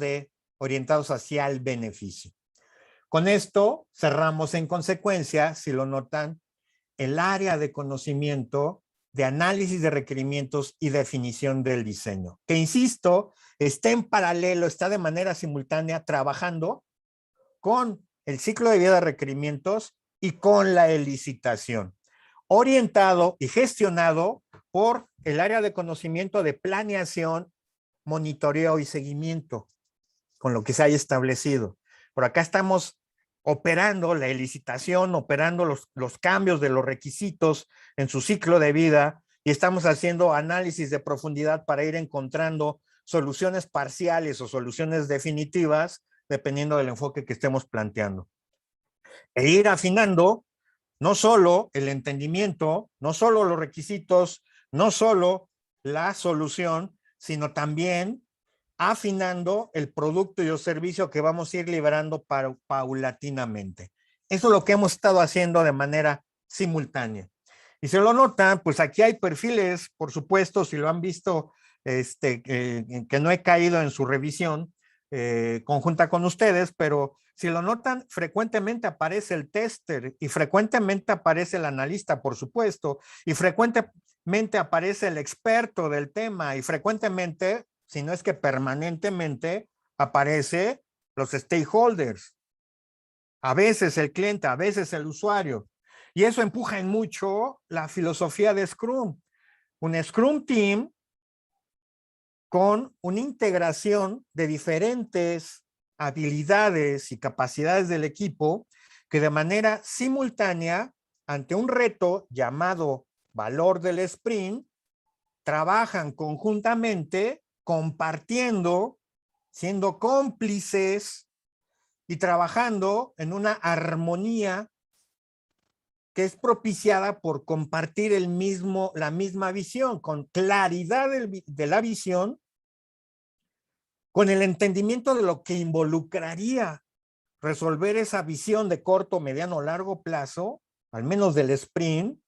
orientados hacia el beneficio. Con esto cerramos en consecuencia, si lo notan, el área de conocimiento de análisis de requerimientos y definición del diseño, que insisto, está en paralelo, está de manera simultánea trabajando con el ciclo de vida de requerimientos y con la licitación, orientado y gestionado por el área de conocimiento de planeación, monitoreo y seguimiento, con lo que se haya establecido. Por acá estamos operando la licitación, operando los cambios de los requisitos en su ciclo de vida y estamos haciendo análisis de profundidad para ir encontrando soluciones parciales o soluciones definitivas dependiendo del enfoque que estemos planteando. E ir afinando no solo el entendimiento, no solo los requisitos, no solo la solución, sino también afinando el producto y el servicio que vamos a ir liberando paulatinamente. Eso es lo que hemos estado haciendo de manera simultánea. Y se lo notan, pues aquí hay perfiles, por supuesto, si lo han visto, que no he caído en su revisión conjunta con ustedes, pero si lo notan, frecuentemente aparece el tester y frecuentemente aparece el analista, por supuesto, y frecuentemente aparece el experto del tema y frecuentemente, si no es que permanentemente, aparece los stakeholders. A veces el cliente, a veces el usuario. Y eso empuja en mucho la filosofía de Scrum. Un Scrum Team con una integración de diferentes habilidades y capacidades del equipo que de manera simultánea, ante un reto llamado valor del sprint, trabajan conjuntamente, compartiendo, siendo cómplices y trabajando en una armonía que es propiciada por compartir la misma visión, con claridad de la visión, con el entendimiento de lo que involucraría resolver esa visión de corto, mediano, largo plazo, al menos del sprint,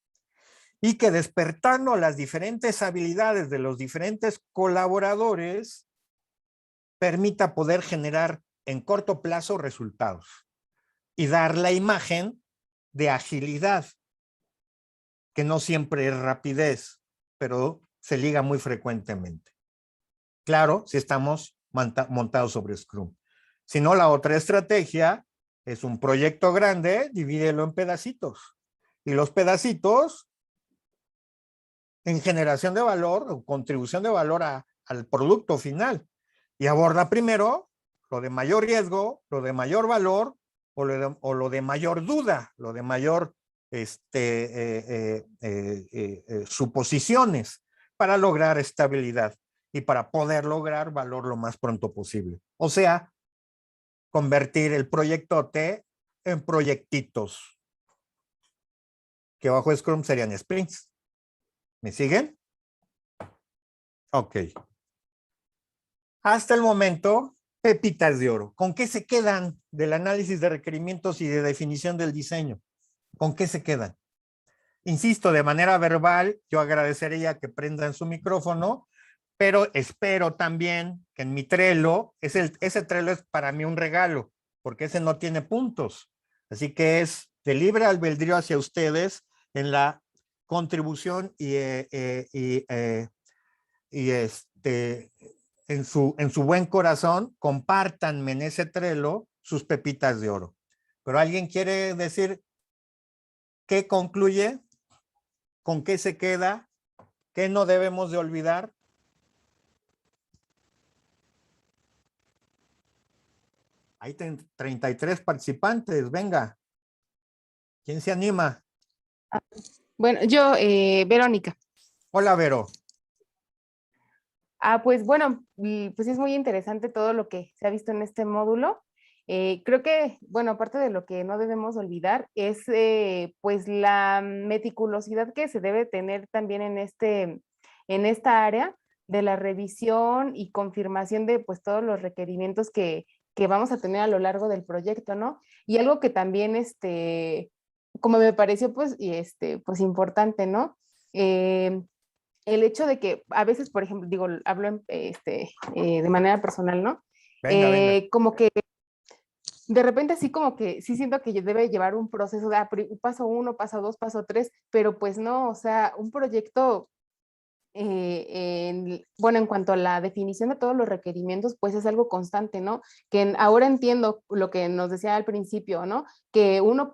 y que despertando las diferentes habilidades de los diferentes colaboradores, permita poder generar en corto plazo resultados y dar la imagen de agilidad, que no siempre es rapidez, pero se liga muy frecuentemente. Claro, si estamos montados sobre Scrum. Si no, la otra estrategia es un proyecto grande, divídelo en pedacitos. Y los pedacitos en generación de valor o contribución de valor al producto final. Y aborda primero lo de mayor riesgo, lo de mayor valor o lo de mayor duda, lo de mayor suposiciones para lograr estabilidad y para poder lograr valor lo más pronto posible. O sea, convertir el proyecto T en proyectitos, que bajo Scrum serían sprints. ¿Me siguen? Ok. Hasta el momento, pepitas de oro. ¿Con qué se quedan del análisis de requerimientos y de definición del diseño? ¿Con qué se quedan? Insisto, de manera verbal, yo agradecería que prendan su micrófono, pero espero también que en mi Trello, ese Trello es para mí un regalo, porque ese no tiene puntos. Así que es de libre albedrío hacia ustedes en la contribución y en su buen corazón, compártanme en ese Trello sus pepitas de oro. Pero ¿alguien quiere decir qué concluye? ¿Con qué se queda? ¿Qué no debemos de olvidar? Hay 33 participantes, venga. ¿Quién se anima? Bueno, yo, Verónica. Hola, Vero. Pues bueno, pues es muy interesante todo lo que se ha visto en este módulo. Creo que, bueno, aparte de lo que no debemos olvidar es pues la meticulosidad que se debe tener también en esta área de la revisión y confirmación de pues todos los requerimientos que vamos a tener a lo largo del proyecto, ¿no? Y algo que también, como me pareció pues, pues importante, ¿no? El hecho de que a veces, por ejemplo, digo, hablo de manera personal, ¿no? Venga. Como que de repente así como que sí siento que debe llevar un proceso de paso 1, paso 2, paso 3, pero pues no, o sea, un proyecto, bueno, en cuanto a la definición de todos los requerimientos, pues es algo constante, ¿no? Que ahora entiendo lo que nos decía al principio, ¿no? Que uno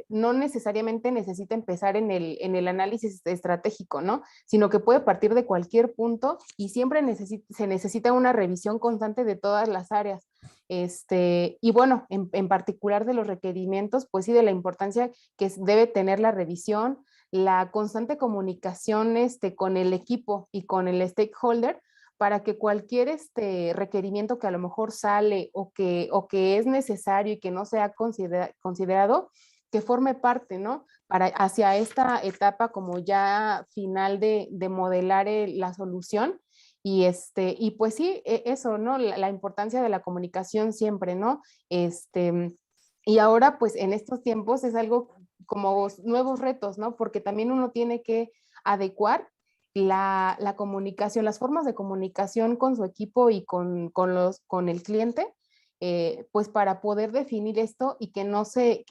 no necesariamente necesita empezar en el análisis estratégico, ¿no? Sino que puede partir de cualquier punto y siempre se necesita una revisión constante de todas las áreas. Y bueno, en particular de los requerimientos, pues sí, de la importancia que debe tener la revisión, la constante comunicación con el equipo y con el stakeholder para que cualquier requerimiento que a lo mejor sale o que es necesario y que no sea considerado, que forme parte, ¿no? Hacia esta etapa como ya final de modelar la solución. Y pues sí, eso, ¿no? La importancia de la comunicación siempre, ¿no? Y ahora, pues en estos tiempos es algo como nuevos retos, ¿no? Porque también uno tiene que adecuar la comunicación, las formas de comunicación con su equipo y con el cliente, pues para poder definir esto y que no se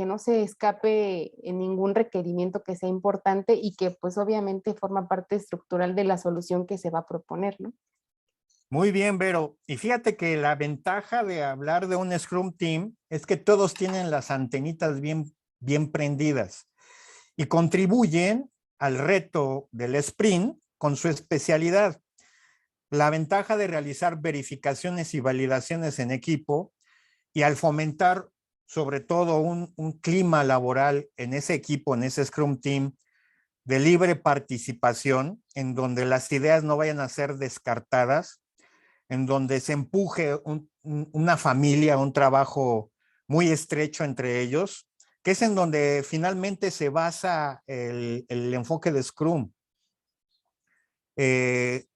escape en ningún requerimiento que sea importante y que pues obviamente forma parte estructural de la solución que se va a proponer, ¿no? Muy bien, Vero. Y fíjate que la ventaja de hablar de un Scrum Team es que todos tienen las antenitas bien prendidas y contribuyen al reto del sprint con su especialidad. La ventaja de realizar verificaciones y validaciones en equipo y al fomentar sobre todo un clima laboral en ese equipo, en ese Scrum Team, de libre participación, en donde las ideas no vayan a ser descartadas, en donde se empuje una familia, un trabajo muy estrecho entre ellos, que es en donde finalmente se basa el enfoque de Scrum.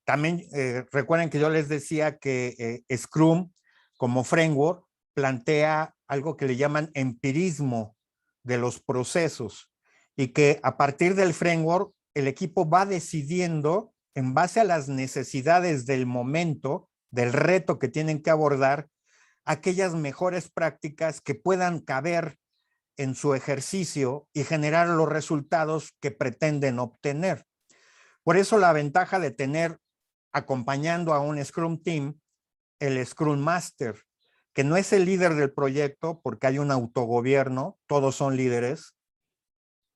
También recuerden que yo les decía que Scrum como framework plantea algo que le llaman empirismo de los procesos y que a partir del framework el equipo va decidiendo en base a las necesidades del momento, del reto que tienen que abordar, aquellas mejores prácticas que puedan caber en su ejercicio y generar los resultados que pretenden obtener. Por eso la ventaja de tener acompañando a un Scrum Team el Scrum Master, que no es el líder del proyecto porque hay un autogobierno, todos son líderes,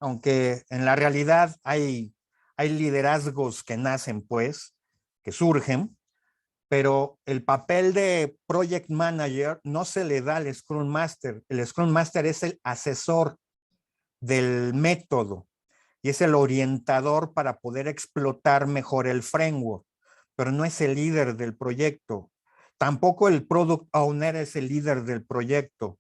aunque en la realidad hay liderazgos que nacen pues, que surgen, pero el papel de Project Manager no se le da al Scrum Master. El Scrum Master es el asesor del método y es el orientador para poder explotar mejor el framework, pero no es el líder del proyecto. Tampoco el Product Owner es el líder del proyecto.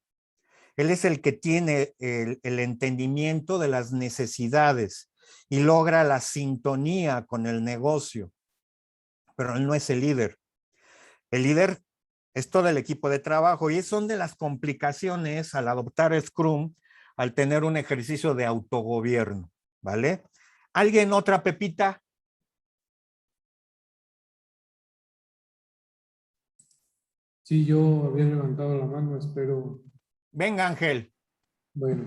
Él es el que tiene el entendimiento de las necesidades y logra la sintonía con el negocio, pero él no es el líder. El líder es todo el equipo de trabajo y son de las complicaciones al adoptar Scrum, al tener un ejercicio de autogobierno, ¿vale? ¿Alguien otra pepita? Sí, yo había levantado la mano, espero. Venga, Ángel. Bueno,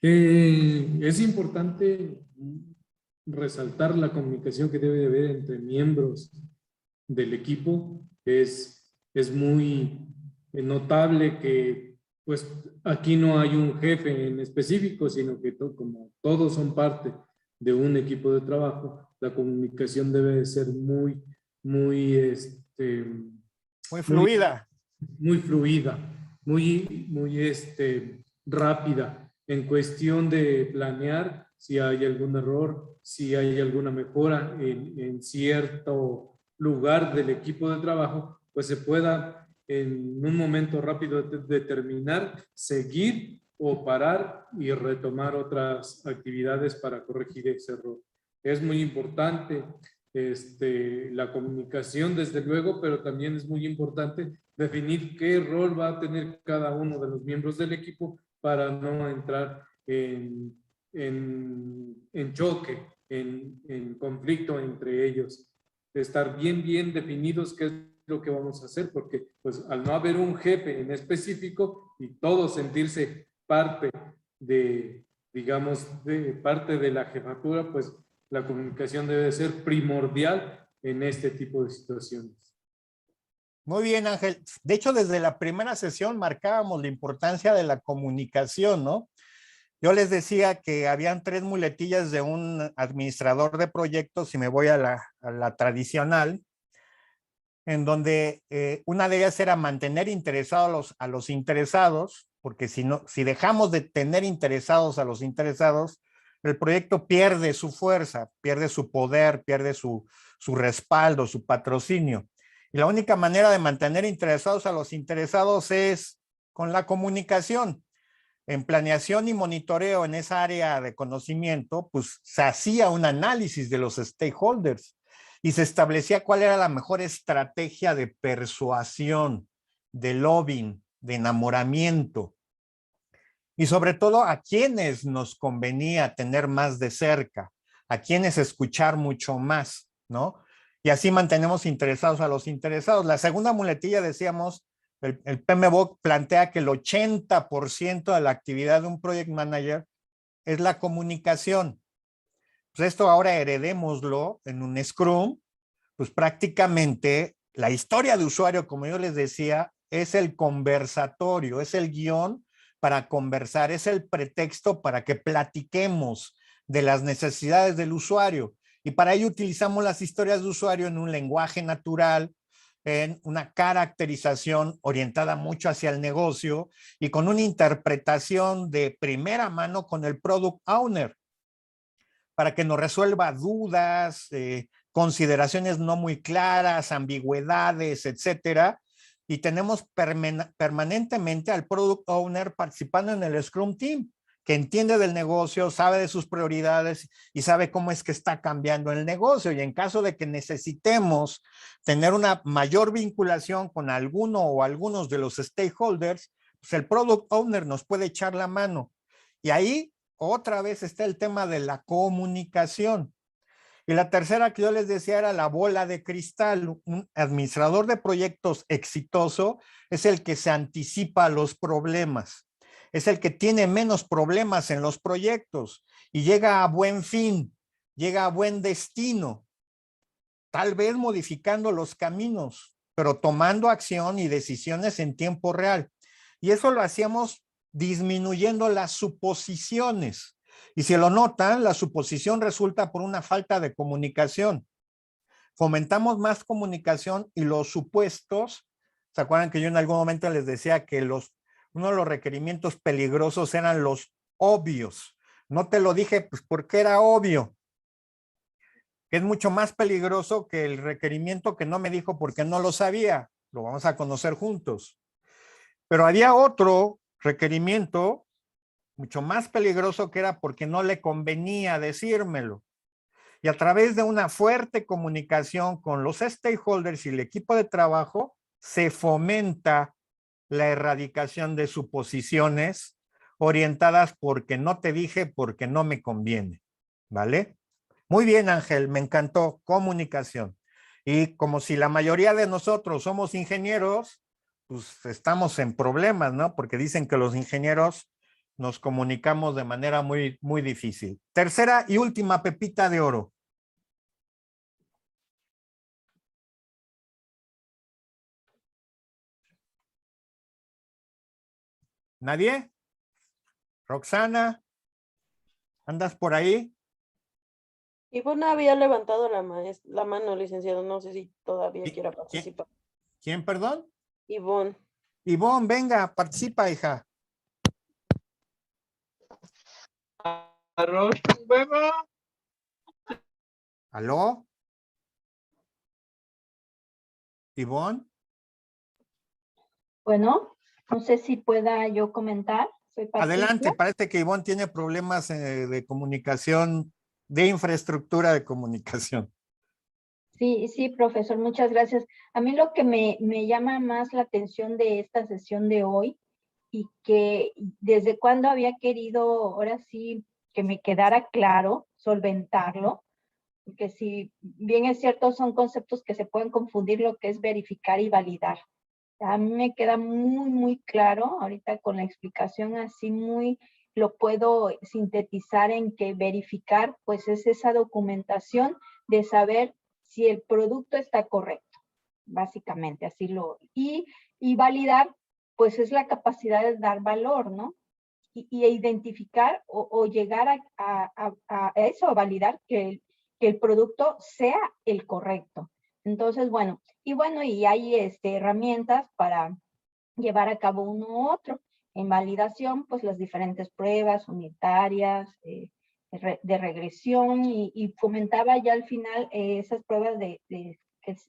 es importante resaltar la comunicación que debe de haber entre miembros del equipo. Es muy notable que pues aquí no hay un jefe en específico, sino que como todos son parte de un equipo de trabajo, la comunicación debe de ser muy fluida. Muy fluida, muy rápida en cuestión de planear si hay algún error, si hay alguna mejora en cierto lugar del equipo de trabajo, pues se pueda en un momento rápido determinar, seguir o parar y retomar otras actividades para corregir ese error. Es muy importante la comunicación, desde luego, pero también es muy importante definir qué rol va a tener cada uno de los miembros del equipo para no entrar en choque, en conflicto entre ellos. Estar bien definidos qué es lo que vamos a hacer, porque pues al no haber un jefe en específico y todos sentirse parte de, digamos, de parte de la jefatura, pues la comunicación debe ser primordial en este tipo de situaciones. Muy bien, Ángel. De hecho, desde la primera sesión marcábamos la importancia de la comunicación, ¿no? Yo les decía que habían 3 muletillas de un administrador de proyectos y me voy a la tradicional, en donde una de ellas era mantener interesados a los interesados, porque si dejamos de tener interesados a los interesados, el proyecto pierde su fuerza, pierde su poder, pierde su respaldo, su patrocinio. Y la única manera de mantener interesados a los interesados es con la comunicación. En planeación y monitoreo en esa área de conocimiento, pues se hacía un análisis de los stakeholders y se establecía cuál era la mejor estrategia de persuasión, de lobbying, de enamoramiento. y sobre todo a quienes nos convenía tener más de cerca, a quienes escuchar mucho más, ¿no? Y así mantenemos interesados a los interesados. La segunda muletilla, decíamos, el PMBOK plantea que el 80% de la actividad de un project manager es la comunicación. Pues esto ahora heredémoslo en un Scrum, pues prácticamente la historia de usuario, como yo les decía, es el conversatorio, es el guión para conversar, es el pretexto para que platiquemos de las necesidades del usuario. Y para ello utilizamos las historias de usuario en un lenguaje natural, en una caracterización orientada mucho hacia el negocio y con una interpretación de primera mano con el product owner para que nos resuelva dudas, consideraciones no muy claras, ambigüedades, etcétera. Y tenemos permanentemente al product owner participando en el Scrum Team, que entiende del negocio, sabe de sus prioridades y sabe cómo es que está cambiando el negocio. Y en caso de que necesitemos tener una mayor vinculación con alguno o algunos de los stakeholders, pues el product owner nos puede echar la mano. Y ahí otra vez está el tema de la comunicación. Y la tercera que yo les decía era la bola de cristal. Un administrador de proyectos exitoso es el que se anticipa a los problemas, es el que tiene menos problemas en los proyectos y llega a buen fin, llega a buen destino, tal vez modificando los caminos, pero tomando acción y decisiones en tiempo real. Y eso lo hacíamos disminuyendo las suposiciones. Y si lo notan, la suposición resulta por una falta de comunicación. Fomentamos más comunicación y los supuestos, ¿se acuerdan que yo en algún momento les decía que uno de los requerimientos peligrosos eran los obvios? No te lo dije pues porque era obvio. Que es mucho más peligroso que el requerimiento que no me dijo porque no lo sabía. Lo vamos a conocer juntos. Pero había otro requerimiento mucho más peligroso que era porque no le convenía decírmelo. Y a través de una fuerte comunicación con los stakeholders y el equipo de trabajo, se fomenta la erradicación de suposiciones orientadas porque no te dije, porque no me conviene. ¿Vale? Muy bien, Ángel, me encantó. Comunicación. Y como si la mayoría de nosotros somos ingenieros, pues estamos en problemas, ¿no? Porque dicen que los ingenieros nos comunicamos de manera muy, muy difícil. Tercera y última pepita de oro. ¿Nadie? Roxana, ¿andas por ahí? Ivonne había levantado la mano, licenciado. No sé si todavía quiera ¿Quién, participar. quién, perdón? Ivonne. Ivonne, venga, participa, hija. ¿Aló? ¿Ivonne? Bueno, no sé si pueda yo comentar. Soy Adelante, Patricia. parece que Ivonne tiene problemas de comunicación, de infraestructura de comunicación. Sí, sí, profesor, muchas gracias. A mí lo que me llama más la atención de esta sesión de hoy y que desde cuando había querido, ahora sí, que me quedara claro, solventarlo, porque si bien es cierto, son conceptos que se pueden confundir lo que es verificar y validar. A mí me queda muy, muy claro, ahorita con la explicación así muy, lo puedo sintetizar en que verificar, pues es esa documentación de saber si el producto está correcto, básicamente, así y validar, pues es la capacidad de dar valor, ¿no? Y identificar o llegar a eso, a validar que el producto sea el correcto. Entonces, bueno, y hay herramientas para llevar a cabo uno u otro. En validación, pues las diferentes pruebas unitarias, de regresión y fomentaba ya al final esas pruebas que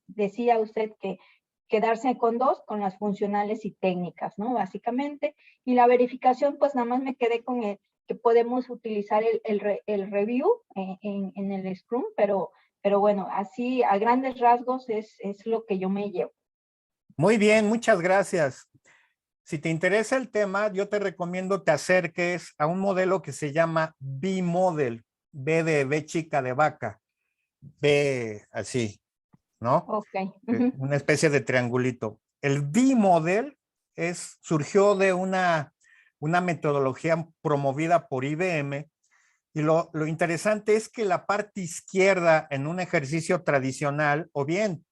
decía usted que quedarse con dos, con las funcionales y técnicas, ¿no? Básicamente. Y la verificación, pues nada más me quedé con que podemos utilizar el review en el Scrum, pero bueno, así a grandes rasgos es lo que yo me llevo. Muy bien, muchas gracias. si te interesa el tema, yo te recomiendo te acerques a un modelo que se llama B-Model, B de B chica de vaca, B así, ¿no? Ok. Ujú. Una especie de triangulito. El B-Model surgió de una metodología promovida por IBM, y lo interesante es que la parte izquierda en un ejercicio tradicional, o bien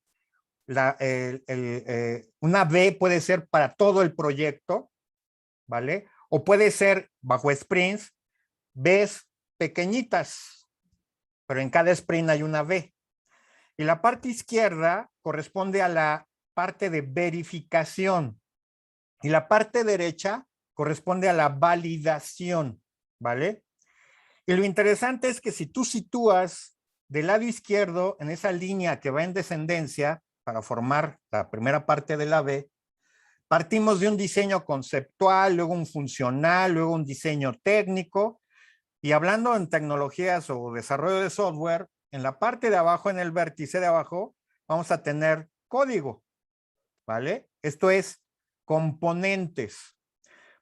una B puede ser para todo el proyecto, ¿vale? O puede ser bajo sprints, Bs pequeñitas, pero en cada sprint hay una B. Y la parte izquierda corresponde a la parte de verificación y la parte derecha corresponde a la validación, ¿vale? Y lo interesante es que si tú sitúas del lado izquierdo en esa línea que va en descendencia para formar la primera parte de la B, partimos de un diseño conceptual, luego un funcional, luego un diseño técnico, y hablando en tecnologías o desarrollo de software, en la parte de abajo, en el vértice de abajo, vamos a tener código, ¿vale? Esto es componentes,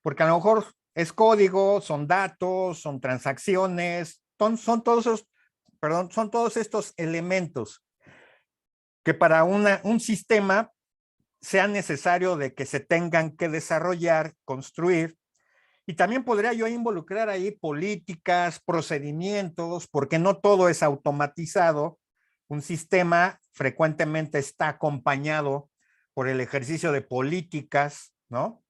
porque a lo mejor es código, son datos, son transacciones, son todos estos elementos que para un sistema sea necesario de que se tengan que desarrollar, construir. Y también podría yo involucrar ahí políticas, procedimientos, porque no todo es automatizado. Un sistema frecuentemente está acompañado por el ejercicio de políticas, ¿no?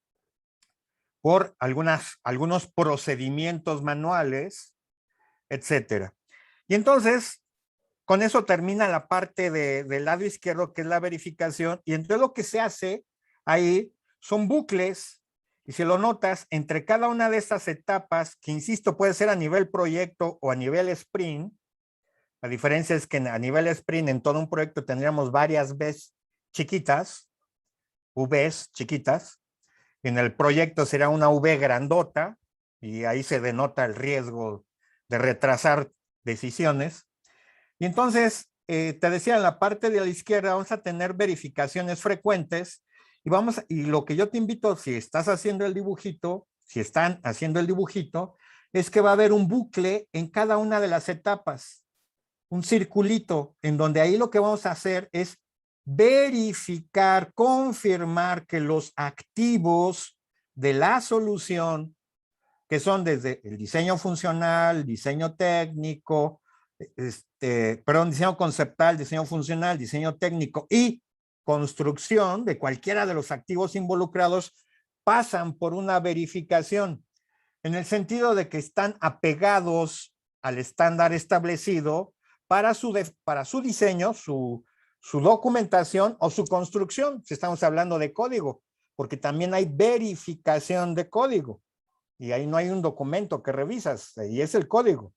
Por algunos procedimientos manuales, etcétera. Y entonces, con eso termina la parte del lado izquierdo, que es la verificación, y entonces lo que se hace ahí son bucles, y si lo notas, entre cada una de estas etapas, que insisto, puede ser a nivel proyecto o a nivel sprint, la diferencia es que a nivel sprint en todo un proyecto tendríamos varias Vs chiquitas, Vs chiquitas, en el proyecto será una V grandota, y ahí se denota el riesgo de retrasar decisiones. Y entonces, te decía, en la parte de la izquierda vamos a tener verificaciones frecuentes, y lo que yo te invito, si estás haciendo el dibujito, si están haciendo el dibujito, es que va a haber un bucle en cada una de las etapas, un circulito, en donde ahí lo que vamos a hacer es verificar, confirmar que los activos de la solución, que son desde el diseño funcional, diseño técnico, diseño conceptual, diseño funcional, diseño técnico y construcción de cualquiera de los activos involucrados, pasan por una verificación, en el sentido de que están apegados al estándar establecido para su diseño, su documentación o su construcción, si estamos hablando de código, porque también hay verificación de código, y ahí no hay un documento que revisas, ahí es el código,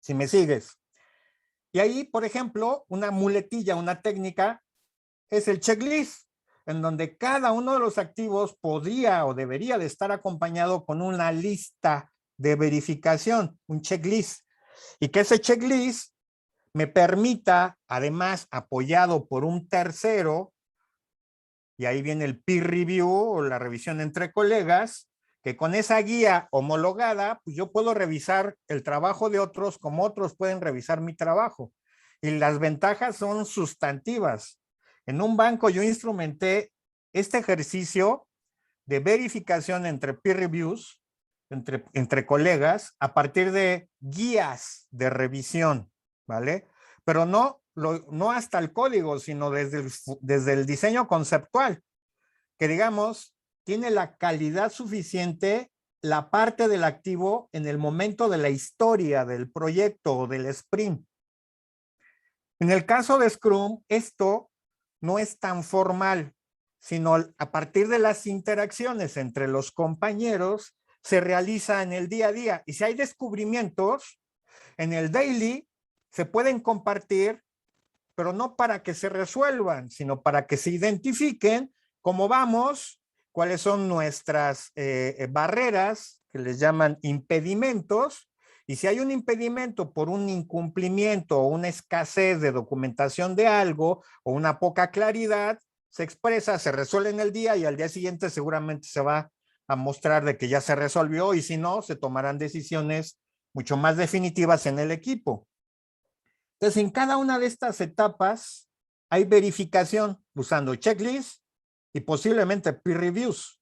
si me sigues. Y ahí, por ejemplo, una muletilla, una técnica, es el checklist, en donde cada uno de los activos podría o debería de estar acompañado con una lista de verificación, un checklist, y que ese checklist me permita, además, apoyado por un tercero, y ahí viene el peer review o la revisión entre colegas, que con esa guía homologada, pues yo puedo revisar el trabajo de otros como otros pueden revisar mi trabajo. Y las ventajas son sustantivas. En un banco yo instrumenté este ejercicio de verificación entre peer reviews, entre colegas, a partir de guías de revisión, ¿vale? Pero no hasta el código, sino desde el diseño conceptual, que digamos, tiene la calidad suficiente la parte del activo en el momento de la historia del proyecto o del sprint. En el caso de Scrum, esto no es tan formal, sino a partir de las interacciones entre los compañeros se realiza en el día a día. Y si hay descubrimientos, en el daily se pueden compartir, pero no para que se resuelvan, sino para que se identifiquen cómo vamos, cuáles son nuestras barreras, que les llaman impedimentos, y si hay un impedimento por un incumplimiento o una escasez de documentación de algo o una poca claridad, se expresa, se resuelve en el día y al día siguiente seguramente se va a mostrar de que ya se resolvió y si no, se tomarán decisiones mucho más definitivas en el equipo. Entonces, en cada una de estas etapas hay verificación usando checklist y posiblemente peer reviews,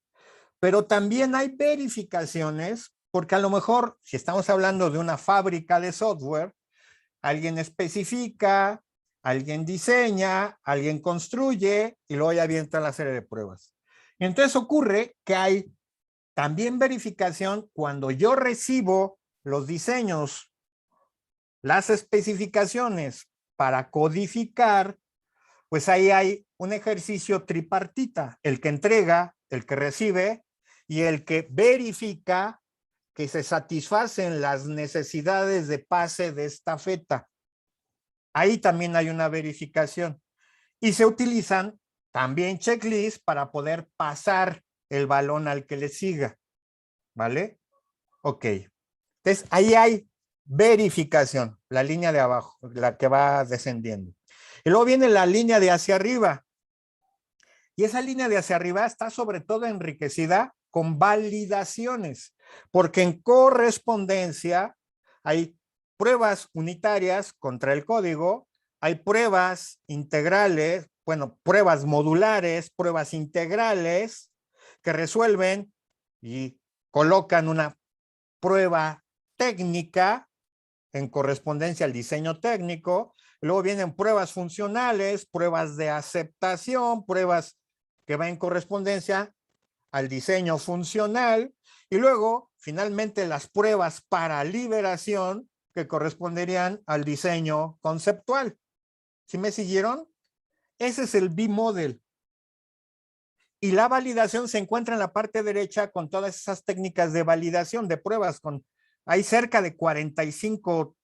pero también hay verificaciones porque a lo mejor, si estamos hablando de una fábrica de software, alguien especifica, alguien diseña, alguien construye y luego ya viene toda la serie de pruebas. Y entonces ocurre que hay también verificación cuando yo recibo los diseños, las especificaciones para codificar, pues ahí hay un ejercicio tripartita, el que entrega, el que recibe y el que verifica que se satisfacen las necesidades de pase de estafeta. Ahí también hay una verificación. Y se utilizan también checklists para poder pasar el balón al que le siga. ¿Vale? Ok. Entonces, ahí hay verificación, la línea de abajo, la que va descendiendo. Y luego viene la línea de hacia arriba. Y esa línea de hacia arriba está sobre todo enriquecida con validaciones, porque en correspondencia hay pruebas unitarias contra el código, hay pruebas integrales, bueno, pruebas modulares, pruebas integrales que resuelven y colocan una prueba técnica en correspondencia al diseño técnico. Luego vienen pruebas funcionales, pruebas de aceptación, pruebas que van en correspondencia al diseño funcional y luego finalmente las pruebas para liberación que corresponderían al diseño conceptual. ¿Sí me siguieron? Ese es el B-Model. Y la validación se encuentra en la parte derecha con todas esas técnicas de validación de pruebas. Hay cerca de 45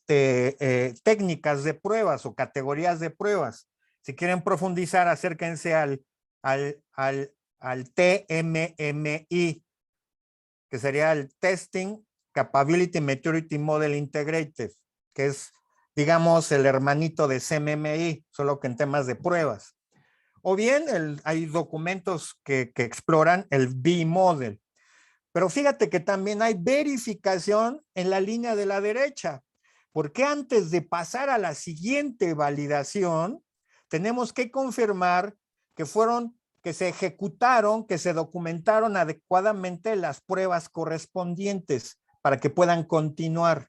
técnicas de pruebas o categorías de pruebas. Si quieren profundizar, acérquense al TMMI, que sería el Testing Capability Maturity Model Integrated, que es, digamos, el hermanito de CMMI, solo que en temas de pruebas. O bien hay documentos que exploran el B-Model. Pero fíjate que también hay verificación en la línea de la derecha, porque antes de pasar a la siguiente validación, tenemos que confirmar que se ejecutaron, que se documentaron adecuadamente las pruebas correspondientes para que puedan continuar.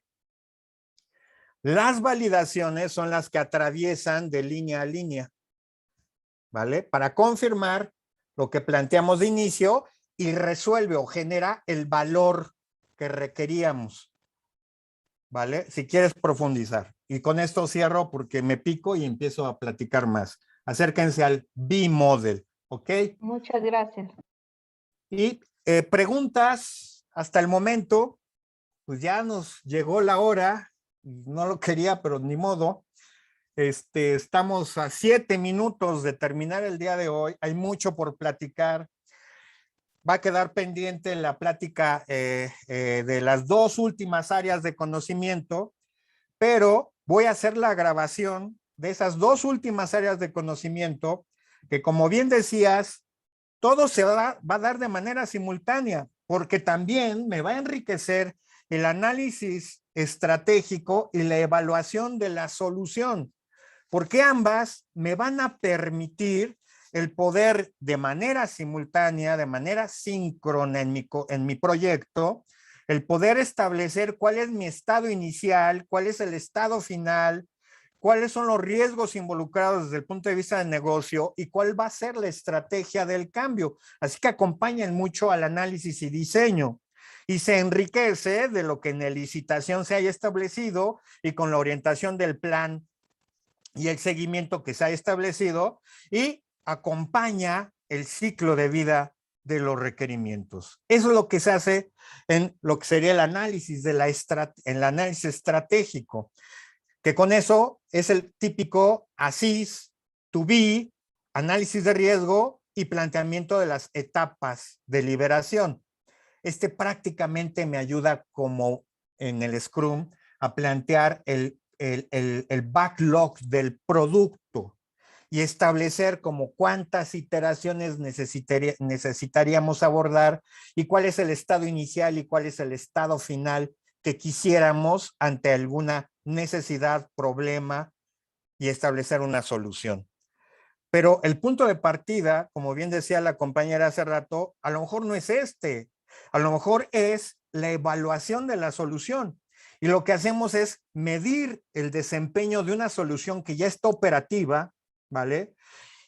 Las validaciones son las que atraviesan de línea a línea, ¿vale? Para confirmar lo que planteamos de inicio y resuelve o genera el valor que requeríamos, ¿vale? Si quieres profundizar. Y con esto cierro porque me pico y empiezo a platicar más. Acérquense al B-Model, ¿ok? Muchas gracias. Y preguntas hasta el momento, pues ya nos llegó la hora, no lo quería, pero ni modo. Estamos a 7 minutos de terminar el día de hoy, hay mucho por platicar. Va a quedar pendiente la plática de las 2 últimas áreas de conocimiento, pero voy a hacer la grabación de esas 2 últimas áreas de conocimiento, que como bien decías, todo se va a dar de manera simultánea, porque también me va a enriquecer el análisis estratégico y la evaluación de la solución, porque ambas me van a permitir el poder de manera simultánea, de manera síncrona en mi proyecto, el poder establecer cuál es mi estado inicial, cuál es el estado final, cuáles son los riesgos involucrados desde el punto de vista del negocio y cuál va a ser la estrategia del cambio. Así que acompañen mucho al análisis y diseño y se enriquece de lo que en la licitación se haya establecido y con la orientación del plan y el seguimiento que se ha establecido y acompaña el ciclo de vida de los requerimientos. Eso es lo que se hace en lo que sería el análisis el análisis estratégico, que con eso es el típico ASIS, to be, análisis de riesgo y planteamiento de las etapas de liberación. Prácticamente me ayuda como en el Scrum a plantear el backlog del producto y establecer como cuántas iteraciones necesitaríamos abordar y cuál es el estado inicial y cuál es el estado final que quisiéramos ante alguna necesidad, problema y establecer una solución. Pero el punto de partida, como bien decía la compañera hace rato, a lo mejor no es este, a lo mejor es la evaluación de la solución. Y lo que hacemos es medir el desempeño de una solución que ya está operativa, ¿vale?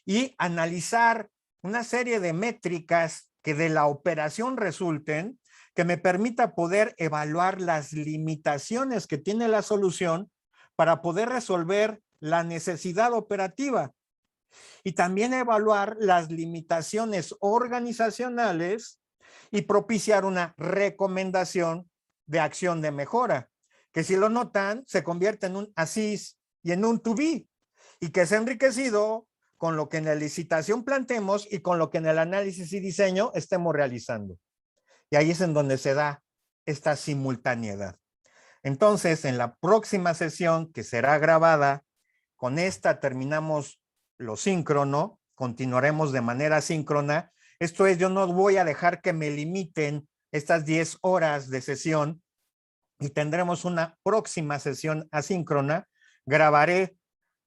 Y analizar una serie de métricas que de la operación resulten, que me permita poder evaluar las limitaciones que tiene la solución para poder resolver la necesidad operativa. Y también evaluar las limitaciones organizacionales y propiciar una recomendación de acción de mejora, que si lo notan, se convierte en un ASIS y en un to be, y que es enriquecido con lo que en la licitación planteemos y con lo que en el análisis y diseño estemos realizando. Y ahí es en donde se da esta simultaneidad. Entonces, en la próxima sesión, que será grabada, con esta terminamos lo síncrono, continuaremos de manera síncrona. Esto es, yo no voy a dejar que me limiten estas 10 horas de sesión y tendremos una próxima sesión asíncrona. Grabaré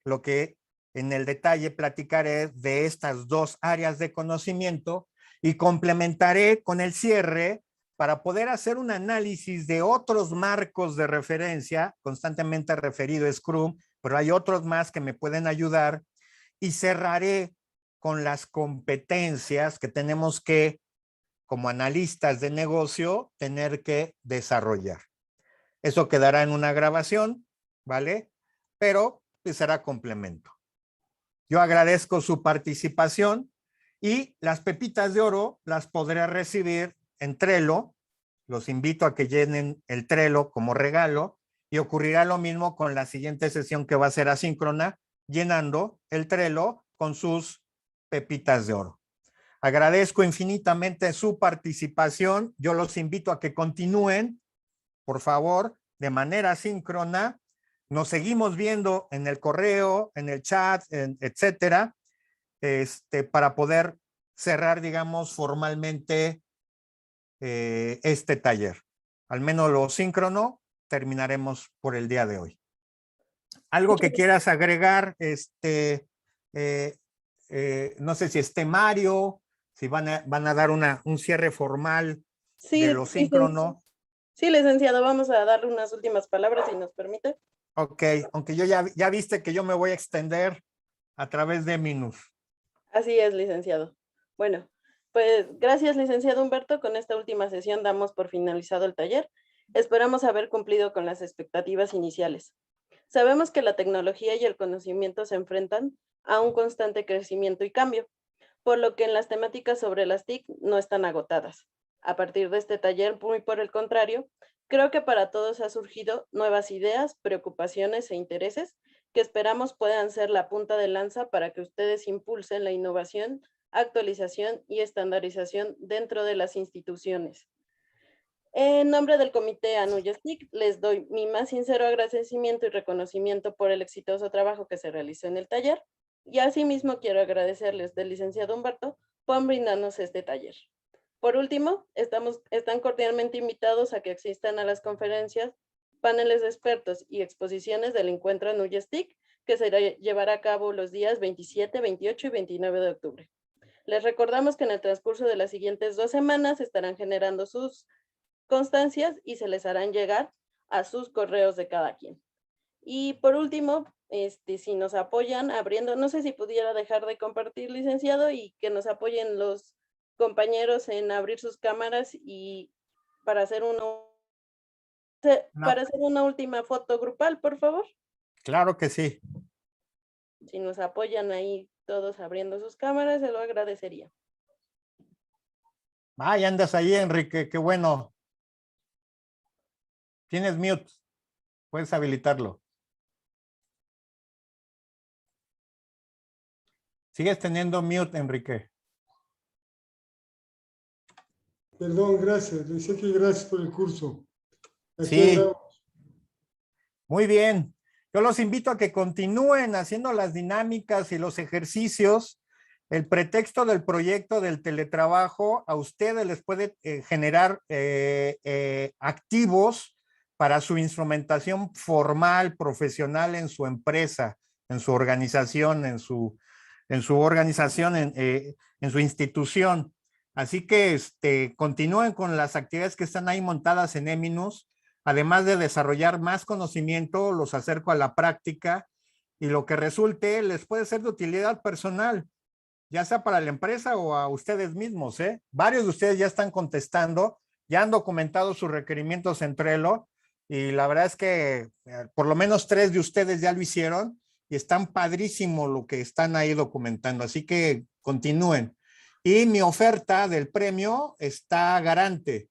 lo que en el detalle platicaré de estas dos áreas de conocimiento y complementaré con el cierre para poder hacer un análisis de otros marcos de referencia, constantemente referido a Scrum, pero hay otros más que me pueden ayudar, y cerraré con las competencias que tenemos que, como analistas de negocio, tener que desarrollar. Eso quedará en una grabación, ¿vale? Pero pues, será complemento. Yo agradezco su participación y las pepitas de oro las podré recibir en Trello. Los invito a que llenen el Trello como regalo y ocurrirá lo mismo con la siguiente sesión que va a ser asíncrona, llenando el Trello con sus pepitas de oro. Agradezco infinitamente su participación. Yo los invito a que continúen, por favor, de manera síncrona. Nos seguimos viendo en el correo, en el chat, etcétera, para poder cerrar, digamos, formalmente este taller. Al menos lo síncrono terminaremos por el día de hoy. ¿Algo que quieras agregar? No sé si esté Mario, si van a dar un cierre formal Sí, de lo síncrono. sí, licenciado, vamos a darle unas últimas palabras, si nos permite. Ok, aunque yo ya viste que yo me voy a extender a través de Minus. Así es, licenciado. Bueno, pues gracias, licenciado Humberto. Con esta última sesión damos por finalizado el taller. Esperamos haber cumplido con las expectativas iniciales. Sabemos que la tecnología y el conocimiento se enfrentan a un constante crecimiento y cambio, por lo que en las temáticas sobre las TIC no están agotadas. A partir de este taller, muy por el contrario, creo que para todos ha surgido nuevas ideas, preocupaciones e intereses que esperamos puedan ser la punta de lanza para que ustedes impulsen la innovación, actualización y estandarización dentro de las instituciones. En nombre del comité Anuya TIC, les doy mi más sincero agradecimiento y reconocimiento por el exitoso trabajo que se realizó en el taller, y asimismo quiero agradecerles del licenciado Humberto por brindarnos este taller. Por último, están cordialmente invitados a que asistan a las conferencias, paneles de expertos y exposiciones del encuentro Anuya TIC, que se llevará a cabo los días 27, 28 y 29 de octubre. Les recordamos que en el transcurso de las siguientes 2 semanas estarán generando sus constancias y se les harán llegar a sus correos de cada quien. Y por último, si nos apoyan abriendo, no sé si pudiera dejar de compartir, licenciado, y que nos apoyen los compañeros en abrir sus cámaras y para hacer una última foto grupal, por favor. Claro que sí. Si nos apoyan ahí todos abriendo sus cámaras, se lo agradecería. Ay, andas ahí, Enrique, qué bueno. Tienes mute, puedes habilitarlo. Sigues teniendo mute, Enrique. Perdón, gracias. Decía que gracias por el curso. Aquí Sí. andamos. Muy bien. Yo los invito a que continúen haciendo las dinámicas y los ejercicios. El pretexto del proyecto del teletrabajo a ustedes les puede generar activos para su instrumentación formal, profesional en su empresa, en su organización, en su institución. Así que continúen con las actividades que están ahí montadas en Eminus. Además de desarrollar más conocimiento, los acerco a la práctica y lo que resulte les puede ser de utilidad personal, ya sea para la empresa o a ustedes mismos. Varios de ustedes ya están contestando, ya han documentado sus requerimientos en Trello y la verdad es que por lo menos 3 de ustedes ya lo hicieron y están padrísimo lo que están ahí documentando. Así que continúen. Y mi oferta del premio está garante.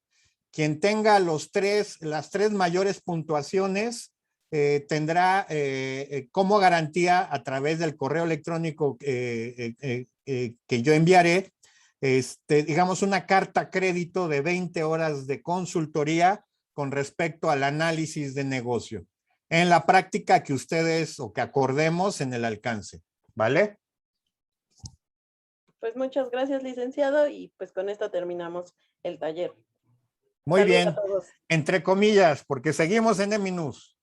Quien tenga las 3 mayores puntuaciones tendrá como garantía a través del correo electrónico que yo enviaré, digamos una carta crédito de 20 horas de consultoría con respecto al análisis de negocio en la práctica que ustedes o que acordemos en el alcance, ¿vale? Pues muchas gracias, licenciado, y pues con esto terminamos el taller. Muy Saludos bien, a todos. entre comillas, porque seguimos en Eminus.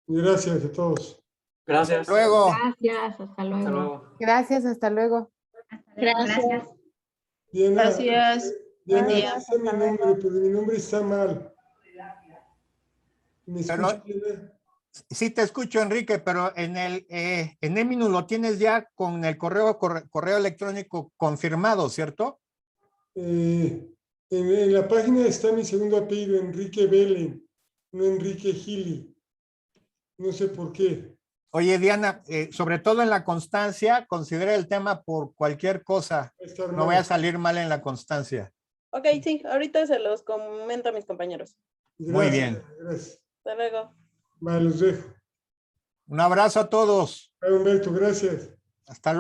Gracias a todos. Gracias. Hasta luego. Gracias, hasta luego. Hasta luego. Gracias, hasta luego. Gracias. Diana, Gracias. Diana, Buen día. dice mi nombre, pero mi nombre está mal. ¿Me Pero- escucha, Diana? Sí te escucho, Enrique, pero en Eminus lo tienes ya con el correo electrónico confirmado, ¿cierto? En la página está mi segundo apellido, Enrique Velen, no Enrique Gili. No sé por qué. Oye, Diana, sobre todo en la constancia, considera el tema por cualquier cosa. Va a estar No mal. voy a salir mal en la constancia. Ok, sí, ahorita se los comento a mis compañeros. Muy Gracias, bien. Gracias. Hasta luego. Vale, los dejo. Un abrazo a todos. Humberto, gracias. Hasta luego.